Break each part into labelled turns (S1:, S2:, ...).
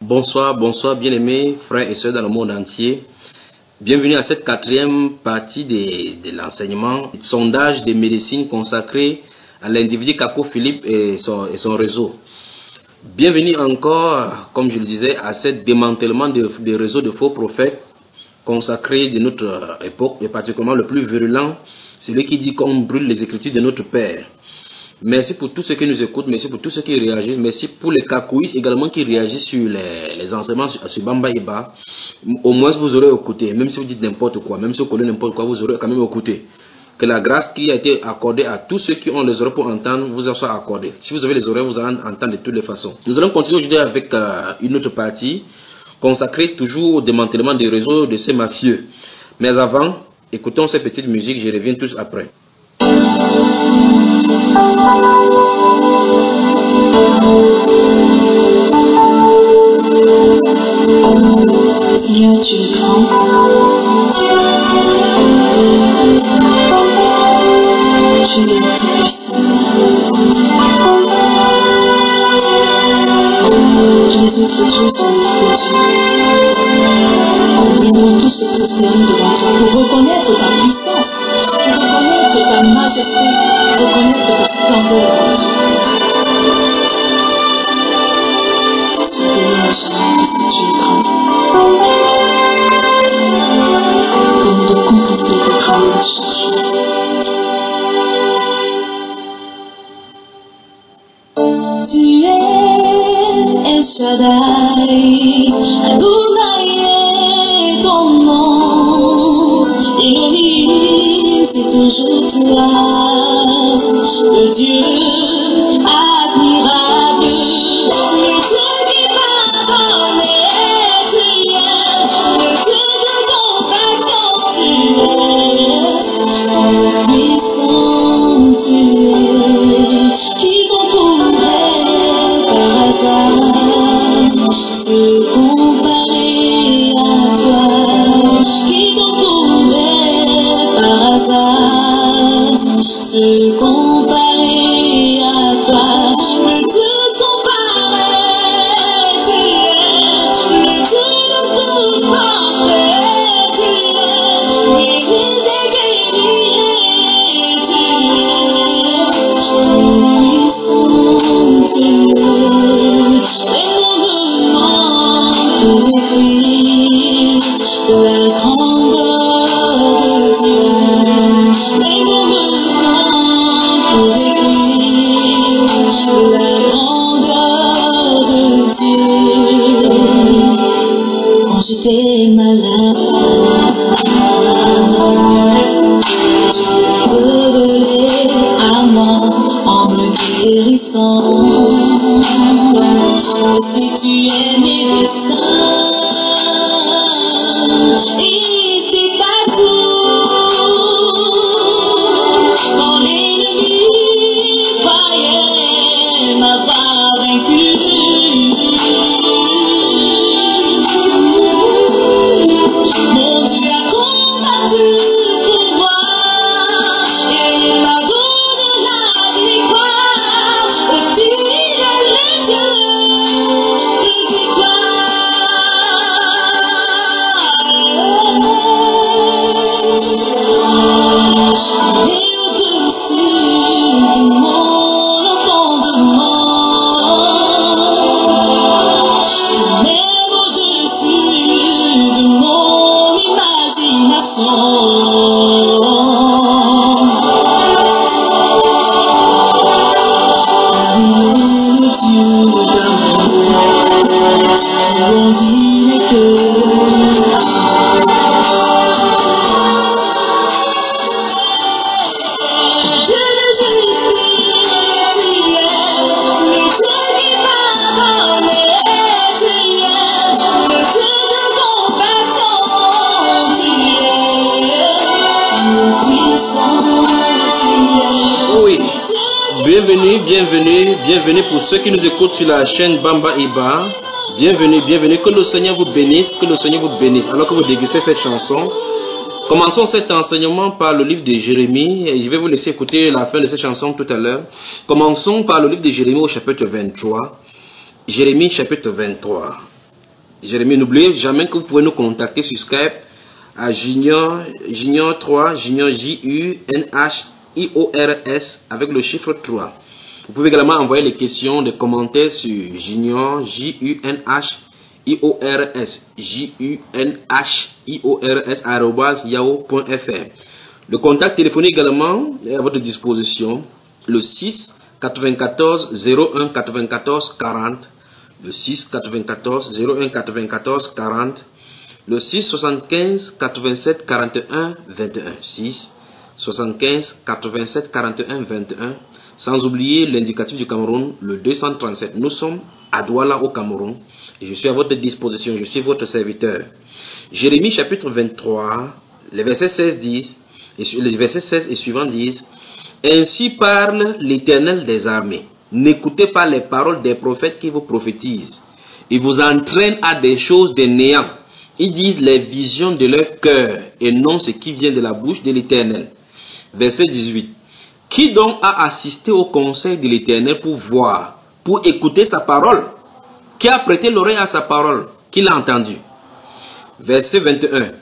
S1: Bonsoir, bonsoir bien-aimés frères et sœurs dans le monde entier. Bienvenue à cette quatrième partie de l'enseignement, sondage des médecines consacré à l'individu Kako Philippe et son réseau. Bienvenue encore, comme je le disais, à ce démantèlement des réseaux de faux prophètes consacrés de notre époque, et particulièrement le plus virulent, celui qui dit qu'on brûle les écritures de notre Père. Merci pour tous ceux qui nous écoutent, merci pour tous ceux qui réagissent, merci pour les kakouistes également qui réagissent sur les enseignements sur Bamba Iba. Au moins vous aurez écouté, même si vous dites n'importe quoi, même si vous connaissez n'importe quoi, vous aurez quand même écouté. Que la grâce qui a été accordée à tous ceux qui ont les oreilles pour entendre vous en soit accordée. Si vous avez les oreilles, vous allez entendre de toutes les façons. Nous allons continuer aujourd'hui avec une autre partie consacrée toujours au démantèlement des réseaux de ces mafieux. Mais avant, écoutons cette petite musique, je reviens tous après.
S2: Seigneur, tu es grand. Tu es tout-puissant. Les autres dieux sont les faux dieux. Et nous tous se prosternons devant toi pour reconnaître ta puissance, pour reconnaître ta majesté, pour reconnaître ta splendeur, mon Dieu. Tu es béni, mon cher, parce que tu es grand. Donne-nous de contempler tes grâces chaque jour. Tu es El Shaddai, Adonai est ton nom. Elohim, c'est toujours toi, le Dieu admirable, le Dieu qui pardonne et tu es, le Dieu de compassion tu es, tout puissant tu es, qui t'entourait par hasard, se comparer à toi, qui t'entourait par hasard, se comparer à toi, le Dieu sans pareil, tu es, le Dieu de tout parfait, tu es, guéri des guerriers, tu es, tout puissant, tu es, et on demande pour écrire la grandeur de Dieu, et on demande pour écrire la grandeur de Dieu. Quand j'étais malade, tu revenais à moi en me guérissant. Si tu es médecin, et c'est pas tout. Quand l'ennemi croyait m'avoir vaincu, mon Dieu a combattu pour moi et m'a donné la victoire. Aussi il est le Dieu de victoire. Et au-dessus de mon entendement, même au-dessus de mon imagination. Le Dieu d'amour, qui en dit n'est que Dieu de justice, tu es, le Dieu qui pardonne et tu es, le Dieu de compassion, tu es, tout puissant, tu es.
S1: Oui, bienvenue pour ceux qui nous écoutent sur la chaîne Bamba Iba. Bienvenue, que le Seigneur vous bénisse, alors que vous dégustez cette chanson. Commençons cet enseignement par le livre de Jérémie, et je vais vous laisser écouter la fin de cette chanson tout à l'heure. Commençons par le livre de Jérémie au chapitre 23. Jérémie chapitre 23. Jérémie, n'oubliez jamais que vous pouvez nous contacter sur Skype à Junior 3, Junior JUNHIORS avec le chiffre 3. Vous pouvez également envoyer les questions, les commentaires sur Junior JUNHIORS@yahoo.fr. Le contact téléphonique également est à votre disposition, le 6 94 01 94 40, le 6 94 01 94 40, le 6 75 87 41 21, 6 75 87 41 21, sans oublier l'indicatif du Cameroun, le 237. Nous sommes à Douala au Cameroun et je suis à votre disposition, je suis votre serviteur. Jérémie chapitre 23, les versets 16 et suivants disent: Ainsi parle l'Éternel des armées. N'écoutez pas les paroles des prophètes qui vous prophétisent. Ils vous entraînent à des choses de néant. Ils disent les visions de leur cœur et non ce qui vient de la bouche de l'Éternel. Verset 18. Qui donc a assisté au conseil de l'Éternel pour voir, pour écouter sa parole? Qui a prêté l'oreille à sa parole? Qui l'a entendu? Verset 21.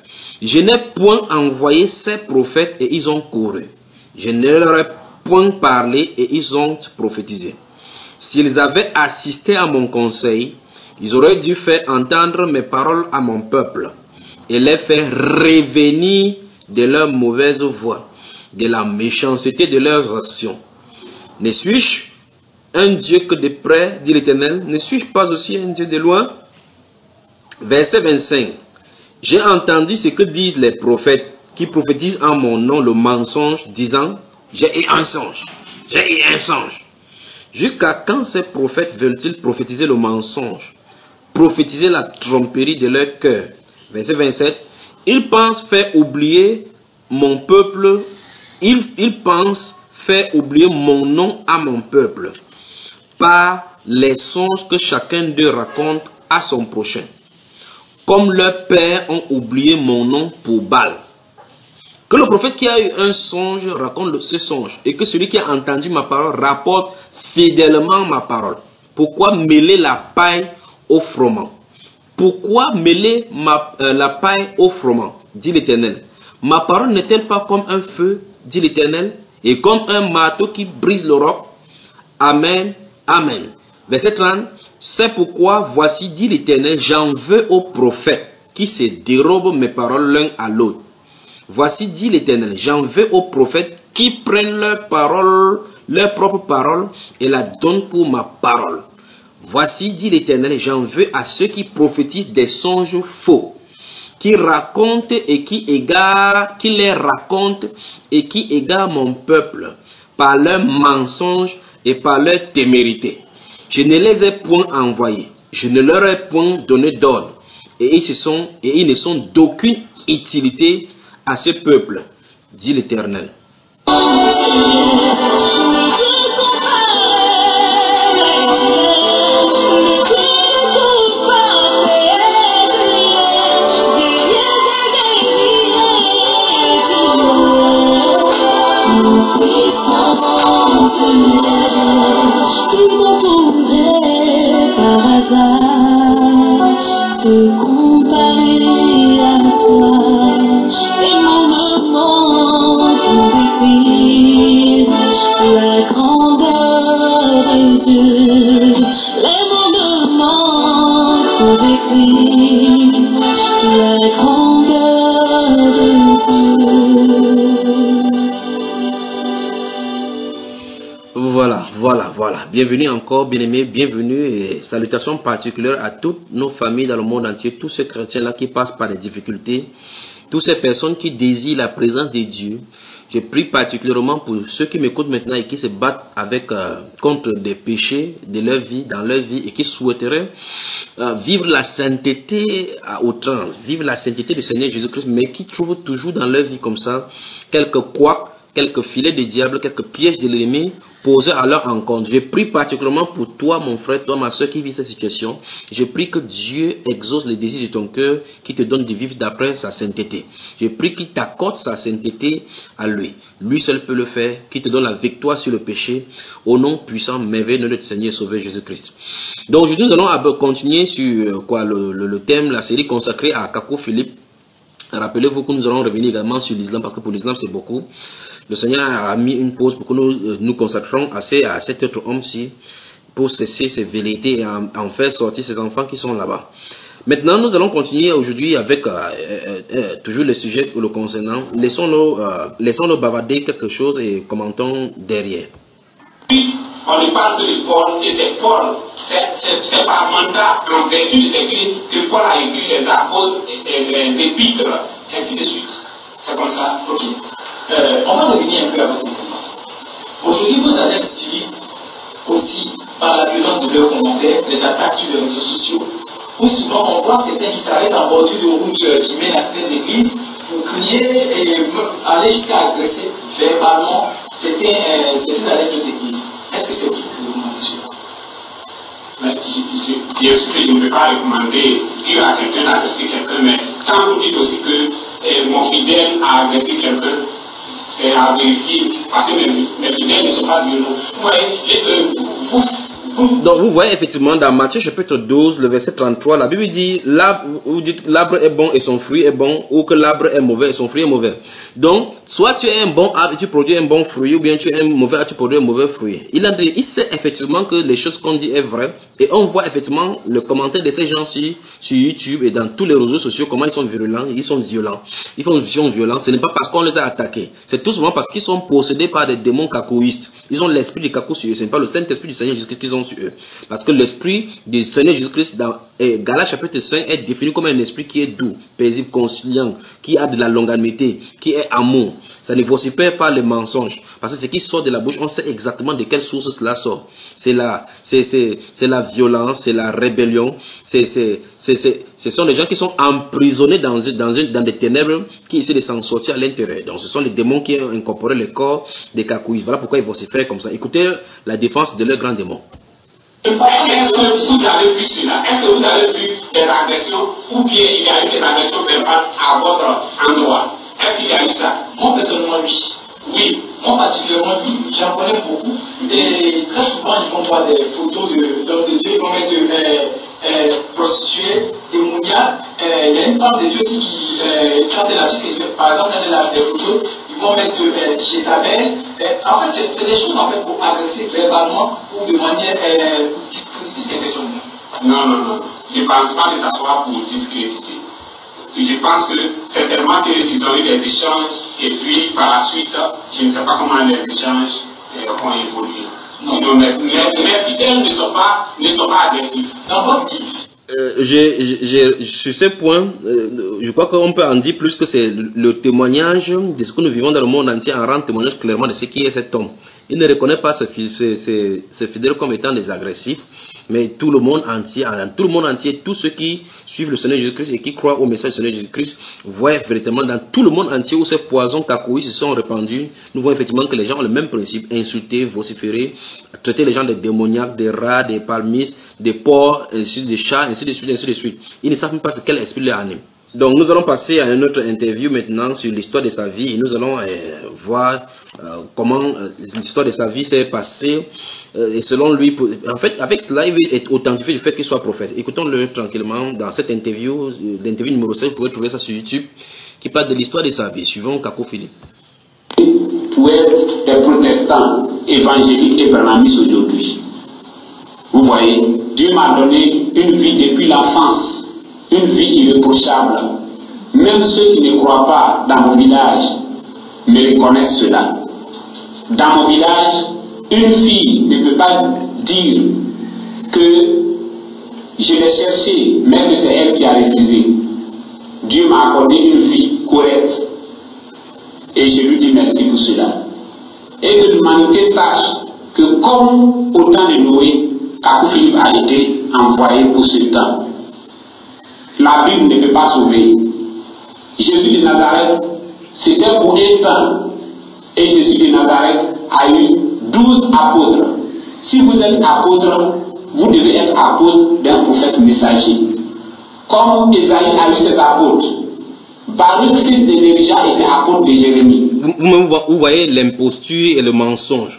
S1: Je n'ai point envoyé ces prophètes et ils ont couru. Je ne leur ai point parlé et ils ont prophétisé. S'ils avaient assisté à mon conseil, ils auraient dû faire entendre mes paroles à mon peuple et les faire revenir de leur mauvaise voie, de la méchanceté de leurs actions. Ne suis-je un Dieu que de près, dit l'Éternel? Ne suis-je pas aussi un Dieu de loin? Verset 25. J'ai entendu ce que disent les prophètes qui prophétisent en mon nom le mensonge, disant: j'ai eu un songe, j'ai eu un songe. Jusqu'à quand ces prophètes veulent-ils prophétiser le mensonge, prophétiser la tromperie de leur cœur? Verset 27. Ils pensent faire oublier mon peuple, ils pensent faire oublier mon nom à mon peuple par les songes que chacun d'eux raconte à son prochain. Comme leurs pères ont oublié mon nom pour Baal. Que le prophète qui a eu un songe raconte ce songe et que celui qui a entendu ma parole rapporte fidèlement ma parole. Pourquoi mêler la paille au froment? Pourquoi mêler la paille au froment, dit l'Éternel? Ma parole n'est-elle pas comme un feu, dit l'Éternel, et comme un marteau qui brise le roc? Amen, amen. Verset 30. C'est pourquoi, voici, dit l'Éternel, j'en veux aux prophètes qui se dérobent mes paroles l'un à l'autre. Voici, dit l'Éternel, j'en veux aux prophètes qui prennent leur propre parole et la donnent pour ma parole. Voici, dit l'Éternel, j'en veux à ceux qui prophétisent des songes faux, qui racontent et qui les racontent et qui égarent mon peuple par leurs mensonges et par leur témérité. Je ne les ai point envoyés, je ne leur ai point donné d'ordre, et ils ne sont d'aucune utilité à ce peuple, dit l'Éternel.
S2: Se comparer à toi, et mon moment pour décrire la grandeur de Dieu, les moments pour décrire la grandeur de Dieu.
S1: Voilà. Bienvenue encore, bien-aimés, bienvenue et salutations particulières à toutes nos familles dans le monde entier, tous ces chrétiens-là qui passent par des difficultés, toutes ces personnes qui désirent la présence de Dieu. Je prie particulièrement pour ceux qui m'écoutent maintenant et qui se battent contre des péchés de leur vie, dans leur vie, et qui souhaiteraient vivre la sainteté à outrance, vivre la sainteté du Seigneur Jésus-Christ, mais qui trouvent toujours dans leur vie comme ça quelques couacs, quelques filets de diable, quelques pièges de l'ennemi poser à leur encontre. Je prie particulièrement pour toi, mon frère, toi, ma soeur, qui vit cette situation. Je prie que Dieu exauce les désirs de ton cœur, qui te donne de vivre d'après sa sainteté. Je prie qu'il t'accorde sa sainteté à lui. Lui seul peut le faire, qui te donne la victoire sur le péché, au nom puissant, merveilleux de notre Seigneur et Sauveur Jésus-Christ. Donc aujourd'hui, nous allons continuer sur le thème, la série consacrée à Kakou Philippe. Rappelez-vous que nous allons revenir également sur l'islam, parce que pour l'islam c'est beaucoup. Le Seigneur a mis une pause pour que nous consacrons assez à cet autre homme-ci, pour cesser ses velléités et en faire sortir ses enfants qui sont là-bas. Maintenant, nous allons continuer aujourd'hui avec toujours le sujet le concernant. Laissons-nous bavarder quelque chose et commentons derrière.
S3: On lui parle de Paul, et c'est Paul, c'est par mandat, en vertu de ces écrits, que Paul a écrit les apôtres, les épîtres, ainsi de suite. C'est comme ça, ok. On va revenir un peu à votre information. Aujourd'hui, vos adeptes utilisent aussi, par la violence de leurs commentaires, les attaques sur les réseaux sociaux, où souvent on voit certains qui s'arrêtent en bordure de route qui mènent à certaines églises pour crier et aller jusqu'à agresser verbalement certains adeptes des églises. Est-ce que c'est tout que vous mentionnez? Bien sûr, je ne peux pas recommander dire à quelqu'un d'agresser quelqu'un, mais quand vous dites aussi que mon fidèle a agressé quelqu'un, c'est à vérifier, parce que mes fidèles ne sont pas violents.
S1: Donc vous voyez effectivement dans Matthieu chapitre 12, le verset 33, la Bible dit, vous dites l'arbre est bon et son fruit est bon, ou que l'arbre est mauvais et son fruit est mauvais. Donc, soit tu es un bon arbre et tu produis un bon fruit, ou bien tu es un mauvais arbre et tu produis un mauvais fruit. Il sait effectivement que les choses qu'on dit est vraies, et on voit effectivement le commentaire de ces gens-ci sur YouTube et dans tous les réseaux sociaux, comment ils sont virulents, ils sont violents. Ils font violents, ce n'est pas parce qu'on les a attaqués, c'est tout simplement parce qu'ils sont possédés par des démons cacouistes. Ils ont l'esprit du cacou sur eux, ce n'est pas le Saint-Esprit du Seigneur Jésus-Christ qu'ils ont sur eux. Parce que l'esprit du Seigneur Jésus-Christ dans Galates chapitre 5 est défini comme un esprit qui est doux, paisible, conciliant, qui a de la longanimité, qui est amour. Ça ne vocifère pas les mensonges. Parce que ce qui sort de la bouche, on sait exactement de quelle source cela sort. C'est la violence, c'est la rébellion. Ce sont les gens qui sont emprisonnés dans des ténèbres qui essaient de s'en sortir à l'intérieur. Donc ce sont les démons qui ont incorporé le corps des cacouilles. Voilà pourquoi ils vocifèrent comme ça. Écoutez la défense de leurs grands démons.
S3: Est-ce que vous avez vu cela? Est-ce que vous avez vu des agressions ou bien il y a eu des agressions verbales à votre endroit? Est-ce qu'il y a eu ça? Moi personnellement oui. Oui. Moi particulièrement oui. J'en connais beaucoup. Et très souvent ils vont voir des photos d'hommes de Dieu, ils vont mettre prostituées, démoniaques. Il y a une femme de Dieu aussi qui, quand elle a su que, par exemple, elle a des photos, ils vont mettre Jézabel. En fait, c'est des choses en fait, pour agresser verbalement ou de manière pour discréditer ces personnes. Non. Je ne pense pas que ça soit pour discréditer. Je pense que certainement qu'ils ont eu des échanges et puis par la suite, je ne sais pas comment les échanges ont évolué. Sinon, mes fidèles ne sont pas agressifs. Dans votre
S1: sur ce point, je crois qu'on peut en dire plus que c'est le témoignage de ce que nous vivons dans le monde entier en rend témoignage clairement de ce qui est cet homme. Il ne reconnaît pas ses fidèles comme étant des agressifs, mais tout le monde entier, tous ceux qui suivent le Seigneur Jésus-Christ et qui croient au message du Seigneur Jésus-Christ, voient véritablement dans tout le monde entier où ces poisons cacouilles se sont répandus, nous voyons effectivement que les gens ont le même principe, insulter, vociférer, traiter les gens de démoniaques, des rats, des palmistes, des porcs, des chats, ainsi de suite. Ils ne savent même pas quel esprit les anime. Donc nous allons passer à une autre interview maintenant sur l'histoire de sa vie et nous allons voir comment l'histoire de sa vie s'est passée et selon lui, en fait avec cela il veut être authentifié du fait qu'il soit prophète. Écoutons-le tranquillement dans cette interview, l'interview numéro 5, vous pouvez trouver ça sur YouTube, qui parle de l'histoire de sa vie. Suivons Kakou Philippe.
S3: Pour être des protestants évangéliques et brahmanistes aujourd'hui, vous voyez, Dieu m'a donné une vie depuis l'enfance. Une vie irréprochable. Même ceux qui ne croient pas dans mon village me reconnaissent cela. Dans mon village, une fille ne peut pas dire que je l'ai cherchée, même que c'est elle qui a refusé. Dieu m'a accordé une vie correcte. Et je lui dis merci pour cela. Et que l'humanité sache que comme au temps de Noé, Kakou Philippe a été envoyé pour ce temps. La Bible ne peut pas sauver. Jésus de Nazareth, c'était pour un temps. Et Jésus de Nazareth a eu 12 apôtres. Si vous êtes apôtre, vous devez être apôtre d'un prophète messager. Comme Esaïe a eu cet apôtre. Baruch, fils de Néria, était apôtre de Jérémie.
S1: Vous voyez l'imposture et le mensonge.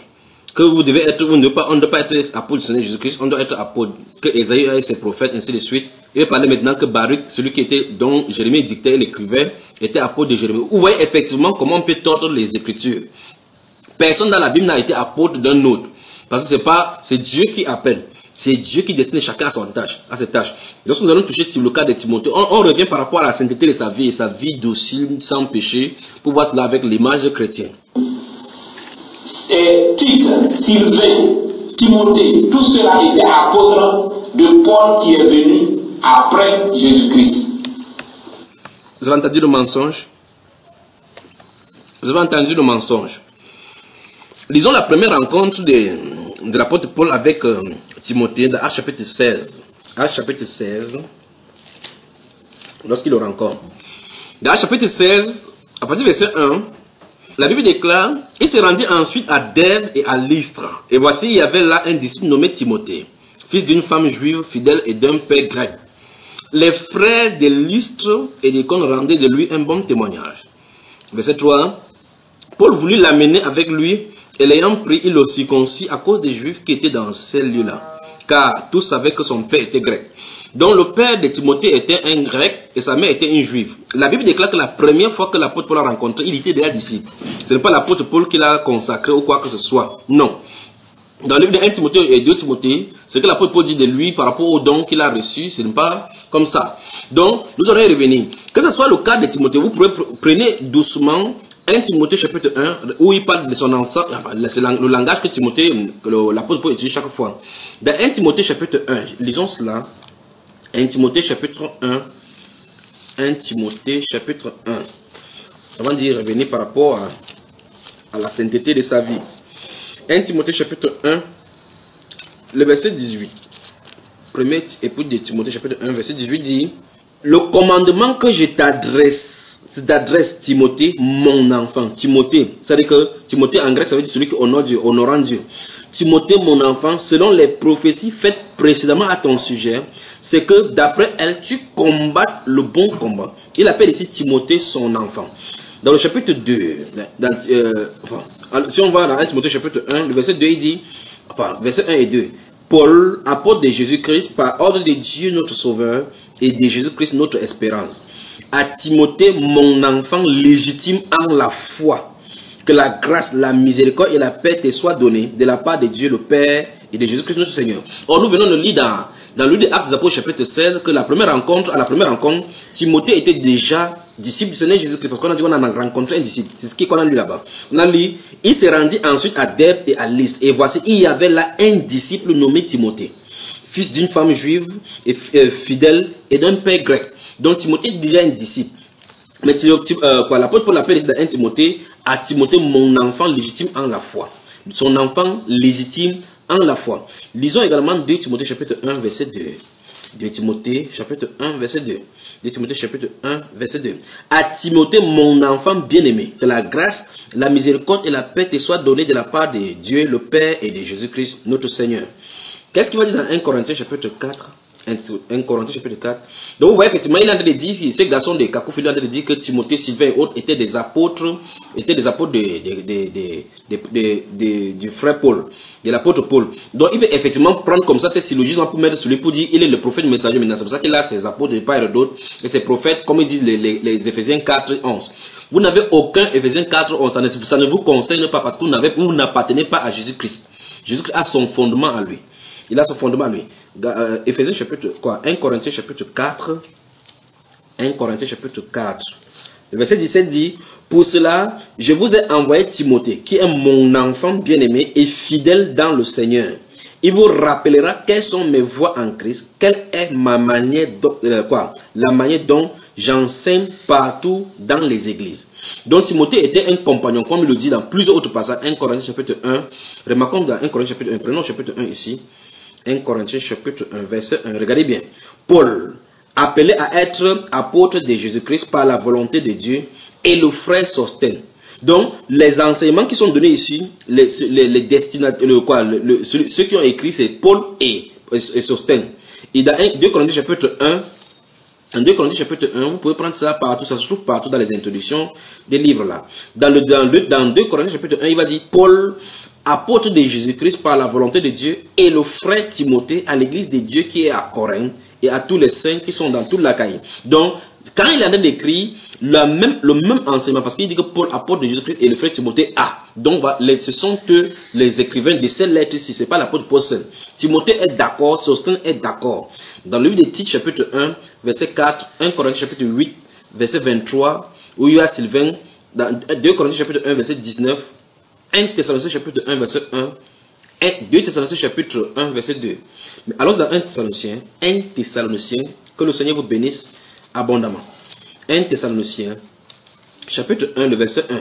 S1: Que vous devez être, on ne doit pas être apôtre du Seigneur Jésus-Christ, on doit être apôtre. Que Esaïe a ses prophètes, ainsi de suite. Il parlait maintenant que Baruch, celui qui était, dont Jérémie dictait et l'écrivait, était apôtre de Jérémie. Vous voyez effectivement comment on peut tordre les Écritures. Personne dans la Bible n'a été apôtre d'un autre. Parce que c'est Dieu qui appelle. C'est Dieu qui destine chacun à ses tâches. Lorsque nous allons toucher le cas de Timothée, on revient par rapport à la sainteté de sa vie et sa vie docile, sans péché, pour voir cela avec l'image chrétienne.
S3: Et Tite, Sylvain, Timothée, tout cela était apôtres de Paul qui est venu après Jésus-Christ.
S1: Vous avez entendu le mensonge? Vous avez entendu le mensonge? Lisons la première rencontre de l'apôtre Paul avec Timothée dans Actes chapitre 16. Actes chapitre 16, lorsqu'il le rencontre. Dans Actes chapitre 16, à partir du verset 1, la Bible déclare, il se rendit ensuite à Derbe et à Lystre. Et voici, il y avait là un disciple nommé Timothée, fils d'une femme juive fidèle et d'un père grec. Les frères de Lystre et d'Icône rendaient de lui un bon témoignage. Verset 3, Paul voulut l'amener avec lui, et l'ayant pris, il le circoncis à cause des Juifs qui étaient dans ces lieux-là, car tous savaient que son père était grec. Donc le père de Timothée était un grec et sa mère était une juive. La Bible déclare que la première fois que l'apôtre Paul l'a rencontré, il était déjà disciple. Ce n'est pas l'apôtre Paul qui l'a consacré ou quoi que ce soit. Non. Dans le livre de 1 Timothée et 2 Timothée, ce que l'apôtre Paul dit de lui par rapport au don qu'il a reçu, ce n'est pas comme ça. Donc, nous allons y revenir. Que ce soit le cas de Timothée, vous prenez doucement 1 Timothée chapitre 1, où il parle de son enfant, c'est le langage que Timothée, l'apôtre Paul utilise chaque fois. Dans 1 Timothée chapitre 1, lisons cela. 1 Timothée chapitre 1. 1 Timothée chapitre 1. Avant d'y revenir par rapport à la sainteté de sa vie. 1 Timothée chapitre 1, le verset 18. Premier épître de Timothée chapitre 1, verset 18 dit, le commandement que je t'adresse, Timothée, mon enfant. Timothée, c'est-à-dire que Timothée en grec, ça veut dire celui qui honore Dieu, honorant Dieu. Timothée, mon enfant, selon les prophéties faites précédemment à ton sujet, c'est que d'après elles, tu combattes le bon combat. Il appelle ici Timothée son enfant. Dans le chapitre 2, si on va dans 1 Timothée chapitre 1, le verset 2, il dit, verset 1 et 2, Paul, apôtre de Jésus-Christ, par ordre de Dieu notre Sauveur et de Jésus-Christ notre espérance. À Timothée, mon enfant légitime en la foi, que la grâce, la miséricorde et la paix te soient données de la part de Dieu le Père et de Jésus-Christ notre Seigneur. Or, nous venons de lire dans le livre des Actes des Apôtres chapitre 16 que à la première rencontre, Timothée était déjà disciple du Seigneur Jésus-Christ, parce qu'on a dit qu'on a rencontré un disciple. C'est ce qu'on a lu là-bas. On a lu, il se rendit ensuite à Derbe et à Lystre. Et voici, il y avait là un disciple nommé Timothée, fils d'une femme juive et fidèle et d'un père grec. Donc Timothée est déjà un disciple. Mais l'apôtre Paul l'appelle dans 1 Timothée, à Timothée, mon enfant légitime en la foi. Son enfant légitime en la foi. Lisons également 2 Timothée chapitre 1 verset 2. 2 Timothée chapitre 1 verset 2. 2 Timothée chapitre 1 verset 2. À Timothée, mon enfant bien-aimé, que la grâce, la miséricorde et la paix te soient données de la part de Dieu le Père et de Jésus-Christ notre Seigneur. Qu'est-ce qu'il va dire dans 1 Corinthiens chapitre 4? 1 Corinthiens chapitre 4. Donc vous voyez effectivement, il est en train de dire, ces garçons de Kakou, il est en train de dire que Timothée, Sylvain et autres étaient des apôtres du frère Paul, de l'apôtre Paul. Donc il veut effectivement prendre comme ça ces syllogismes pour mettre sur lui, pour dire il est le prophète messager maintenant. C'est pour ça qu'il a ses apôtres de part et d'autre, et ses prophètes, comme ils disent les Éphésiens 4, 11. Vous n'avez aucun Éphésiens 4, 11, ça ne vous concerne pas parce que vous n'appartenez pas à Jésus-Christ. Jésus-Christ a son fondement à lui. Il a son fondement à lui. Éphésiens chapitre 1 Corinthiens chapitre 4. 1 Corinthiens chapitre 4. Le verset 17 dit, pour cela, je vous ai envoyé Timothée, qui est mon enfant bien-aimé et fidèle dans le Seigneur. Il vous rappellera quelles sont mes voies en Christ, quelle est ma manière, la manière dont j'enseigne partout dans les églises. Donc Timothée était un compagnon, comme il le dit dans plusieurs autres passages. 1 Corinthiens chapitre 1, remarquons dans 1 Corinthiens chapitre 1, prenons chapitre 1 ici. 1 Corinthiens chapitre 1, verset 1, regardez bien. Paul, appelé à être apôtre de Jésus-Christ par la volonté de Dieu, et le frère Sostène, Donc, les enseignements qui sont donnés ici, les destinataires, ceux qui ont écrit, c'est Paul et Sostène. Et dans 2 Corinthiens chapitre 1, en 2 Corinthiens chapitre 1, vous pouvez prendre ça partout, ça se trouve partout dans les introductions des livres là. Dans 2 Corinthiens chapitre 1, il va dire Paul, apôtre de Jésus-Christ par la volonté de Dieu, et le frère Timothée à l'église de Dieu qui est à Corinthe et à tous les saints qui sont dans toute l'Achaïe. Donc, quand il a écrit le même enseignement, parce qu'il dit que Paul, apôtre de Jésus-Christ, et le frère Timothée a. Donc, ce sont eux les écrivains de ces lettres-ci, ce n'est pas l'apôtre Paul seul. Timothée est d'accord, Sostène est d'accord. Dans le livre des Tites, chapitre 1, verset 4, 1 Corinthiens, chapitre 8, verset 23, où il y a Sylvain, dans 2 Corinthiens, chapitre 1, verset 19, 1 Thessaloniciens, chapitre 1, verset 1, et 2 Thessaloniciens, chapitre 1, verset 2. Mais alors, dans 1 Thessaloniciens, que le Seigneur vous bénisse abondamment. 1 Thessaloniciens, chapitre 1, le verset 1.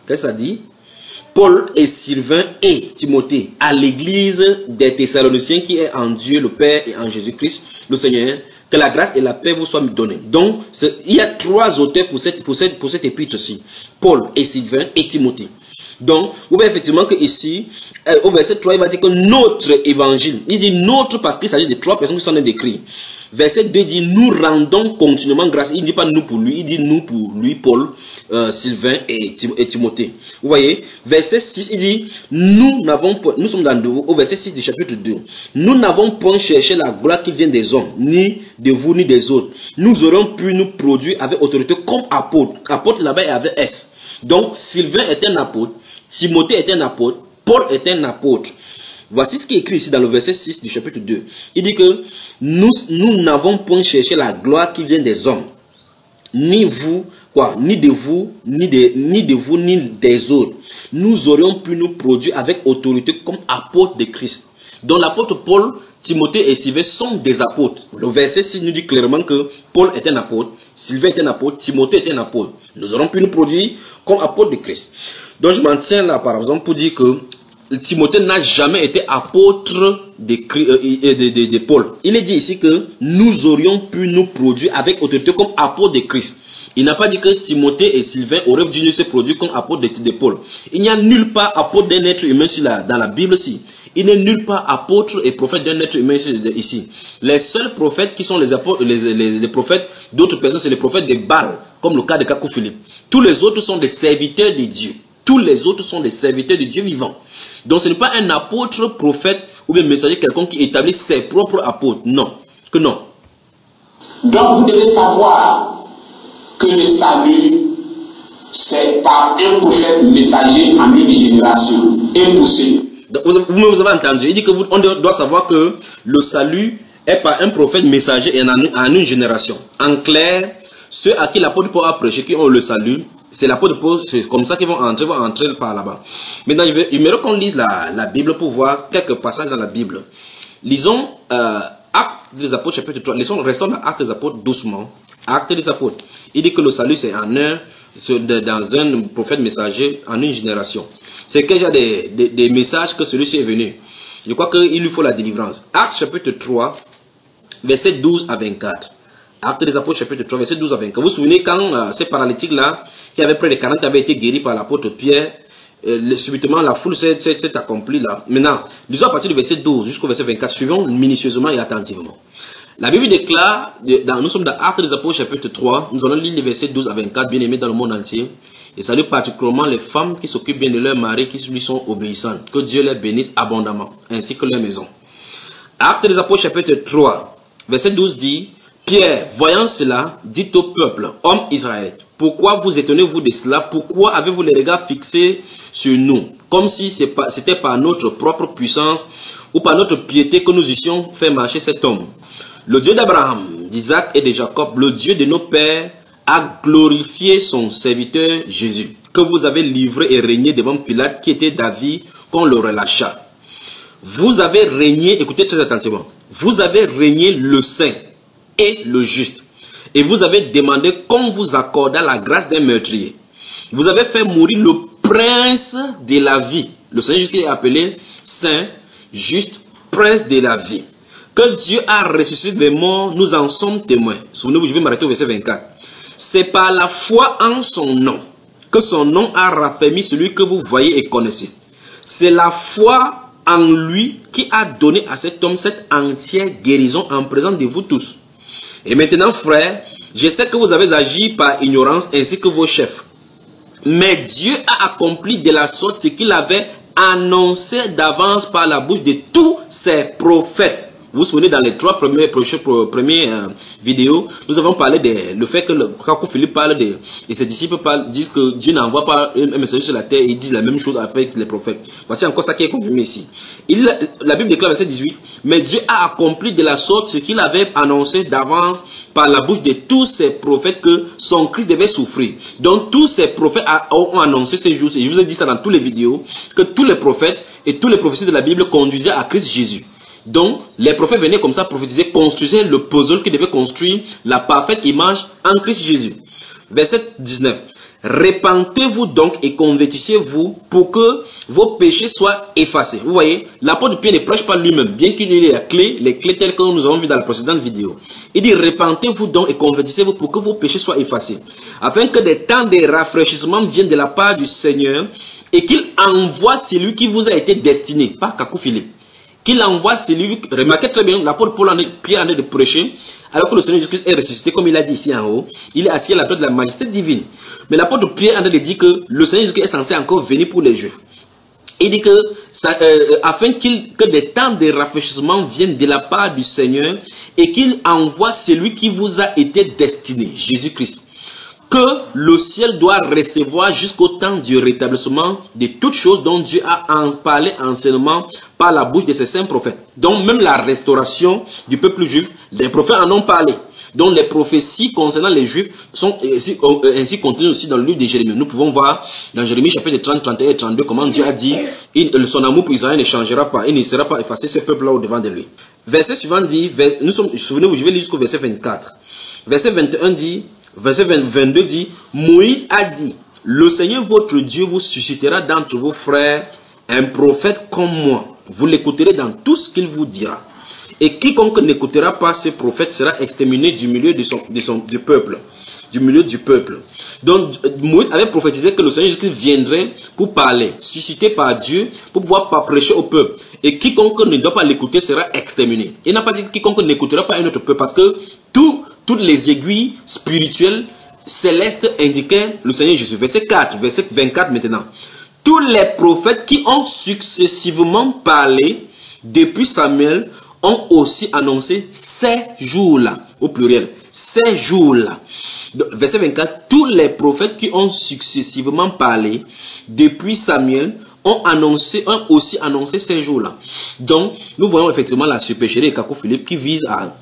S1: Qu'est-ce que ça dit? Paul et Sylvain et Timothée à l'église des Thessaloniciens qui est en Dieu le Père et en Jésus-Christ le Seigneur, que la grâce et la paix vous soient données. Donc, il y a 3 auteurs pour cette épître-ci. Paul et Sylvain et Timothée. Donc, vous voyez effectivement que ici, au verset 3, il va dire que notre évangile, il dit notre parce qu'il s'agit de 3 personnes qui sont décrites. Verset 2 dit nous rendons continuellement grâce. Il ne dit pas nous pour lui, il dit nous pour lui, Paul, Sylvain et Timothée. Vous voyez, verset 6, il dit nous sommes au verset 6 du chapitre 2. Nous n'avons point cherché la gloire qui vient des hommes, ni de vous, ni des autres. Nous aurions pu nous produire avec autorité comme apôtre. Apôtre là-bas est avec S. Donc, Sylvain est un apôtre, Timothée est un apôtre, Paul est un apôtre. Voici ce qui est écrit ici dans le verset 6 du chapitre 2. Il dit que nous n'avons point cherché la gloire qui vient des hommes, ni de vous, ni des autres. Nous aurions pu nous produire avec autorité comme apôtres de Christ. Donc l'apôtre Paul, Timothée et Sylvain sont des apôtres. Le verset 6 nous dit clairement que Paul est un apôtre, Sylvain est un apôtre, Timothée est un apôtre. Nous aurons pu nous produire comme apôtres de Christ. Donc je m'en tiens là par exemple pour dire que Timothée n'a jamais été apôtre de Paul. Il est dit ici que nous aurions pu nous produire avec autorité comme apôtre de Christ. Il n'a pas dit que Timothée et Sylvain auraient dû se produire comme apôtres de Paul. Il n'y a nulle part apôtre d'un être humain dans la Bible ici. Il n'est nulle part apôtre et prophète d'un être humain ici. Les seuls prophètes qui sont les apôtres, les prophètes d'autres personnes, c'est les prophètes de Baal, comme le cas de Kako Philippe. Tous les autres sont des serviteurs de Dieu. Tous les autres sont des serviteurs de Dieu vivant. Donc ce n'est pas un apôtre, prophète ou bien messager, quelqu'un qui établit ses propres apôtres. Non. Que non.
S3: Donc vous devez savoir que le salut, c'est par un prophète messager en une génération. Impossible.
S1: Vous avez entendu. Il dit qu'on doit savoir que le salut est par un prophète messager en une génération. En clair, ceux à qui l'apôtre Paul a prêché, qui ont le salut, c'est l'apôtre Paul, c'est comme ça qu'ils vont entrer par là-bas. Maintenant, il me qu'on lise la Bible pour voir quelques passages dans la Bible. Lisons Actes des Apôtres, chapitre 3. Restons dans Actes des Apôtres doucement. Actes des Apôtres. Il dit que le salut, c'est dans un prophète messager en une génération. C'est qu'il y a des messages que celui-ci est venu. Je crois qu'il lui faut la délivrance. Actes chapitre 3, verset 12 à 24. Actes des Apôtres chapitre 3, verset 12 à 24. Vous vous souvenez quand ces paralytiques-là, qui avaient près de 40, avaient été guéris par l'apôtre Pierre, subitement la foule s'est accomplie là. Maintenant, lisons à partir du verset 12 jusqu'au verset 24. Suivons minutieusement et attentivement. La Bible déclare, nous sommes dans Actes des Apôtres chapitre 3, nous allons lire les versets 12 à 24, bien aimés dans le monde entier. Et salue particulièrement les femmes qui s'occupent bien de leurs maris, qui lui sont obéissantes. Que Dieu les bénisse abondamment, ainsi que leur maison. Actes des Apôtres chapitre 3, verset 12 dit, Pierre, voyant cela, dit au peuple, homme Israël, pourquoi vous étonnez-vous de cela? Pourquoi avez-vous les regards fixés sur nous? Comme si c'était par notre propre puissance ou par notre piété que nous eussions fait marcher cet homme. Le Dieu d'Abraham, d'Isaac et de Jacob, le Dieu de nos pères, a glorifié son serviteur Jésus, que vous avez livré et régné devant Pilate, qui était d'avis qu'on le relâcha. Vous avez régné, écoutez très attentivement, vous avez régné le saint et le juste. Et vous avez demandé qu'on vous accordât la grâce d'un meurtrier. Vous avez fait mourir le prince de la vie. Le Seigneur Jésus est appelé saint, juste, prince de la vie. Que Dieu a ressuscité des morts, nous en sommes témoins. Souvenez-vous, je vais m'arrêter au verset 24. C'est par la foi en son nom. que son nom a raffermi celui que vous voyez et connaissez. C'est la foi en lui qui a donné à cet homme cette entière guérison en présence de vous tous. Et maintenant, frères, je sais que vous avez agi par ignorance ainsi que vos chefs. Mais Dieu a accompli de la sorte ce qu'il avait annoncé d'avance par la bouche de tous ses prophètes. Vous vous souvenez, dans les trois premières vidéos, nous avons parlé de le fait que quand Philippe parle et ses disciples disent que Dieu n'envoie pas un messager sur la terre, et ils disent la même chose avec les prophètes. Voici encore ça qui est confirmé ici. La Bible déclare verset 18, mais Dieu a accompli de la sorte ce qu'il avait annoncé d'avance par la bouche de tous ses prophètes que son Christ devait souffrir. Donc tous ces prophètes ont annoncé ces jours, et je vous ai dit ça dans toutes les vidéos, que tous les prophètes et tous les prophéties de la Bible conduisaient à Christ Jésus. Donc, les prophètes venaient comme ça prophétiser, construisaient le puzzle qui devait construire la parfaite image en Christ Jésus. Verset 19. Répentez-vous donc et convertissez-vous pour que vos péchés soient effacés. Vous voyez, l'apôtre Pierre ne prêche pas lui-même, bien qu'il ait les clés telles que nous avons vu dans la précédente vidéo. Il dit, répentez-vous donc et convertissez-vous pour que vos péchés soient effacés, afin que des temps de rafraîchissement viennent de la part du Seigneur et qu'il envoie celui qui vous a été destiné, pas Kakou Philippe. Qu'il envoie celui, remarquez très bien, l'apôtre Pierre en est de prêcher, alors que le Seigneur Jésus-Christ est ressuscité, comme il a dit ici en haut, il est assis à la droite de la majesté divine. Mais l'apôtre Pierre en est de dire que le Seigneur Jésus-Christ est censé encore venir pour les Juifs. Il dit que, afin que des temps de rafraîchissement viennent de la part du Seigneur, et qu'il envoie celui qui vous a été destiné, Jésus-Christ, que le ciel doit recevoir jusqu'au temps du rétablissement de toutes choses dont Dieu a parlé anciennement par la bouche de ses saints prophètes. Donc même la restauration du peuple juif, les prophètes en ont parlé. Donc les prophéties concernant les juifs sont ainsi contenues aussi dans le livre de Jérémie. Nous pouvons voir dans Jérémie chapitre 30, 31 et 32 comment Dieu a dit son amour pour Israël ne changera pas, il ne sera pas effacé ce peuple-là au devant de lui. Verset suivant dit, souvenez-vous, je vais lire jusqu'au verset 24. Verset 21 dit, verset 22 dit, Moïse a dit, le Seigneur votre Dieu vous suscitera d'entre vos frères un prophète comme moi. Vous l'écouterez dans tout ce qu'il vous dira. Et quiconque n'écoutera pas ce prophète sera exterminé du milieu du peuple. Du milieu du peuple. Donc Moïse avait prophétisé que le Seigneur Jésus viendrait pour parler, suscité par Dieu, pour pouvoir prêcher au peuple. Et quiconque ne doit pas l'écouter sera exterminé. Il n'a pas dit quiconque n'écoutera pas un autre peuple, parce que toutes les aiguilles spirituelles célestes indiquaient le Seigneur Jésus. Verset 4, verset 24 maintenant. Tous les prophètes qui ont successivement parlé depuis Samuel ont aussi annoncé ces jours-là, au pluriel, ces jours-là. Verset 24, tous les prophètes qui ont successivement parlé depuis Samuel ont aussi annoncé ces jours-là. Donc, nous voyons effectivement la supercherie de Kakou Philippe qui vise à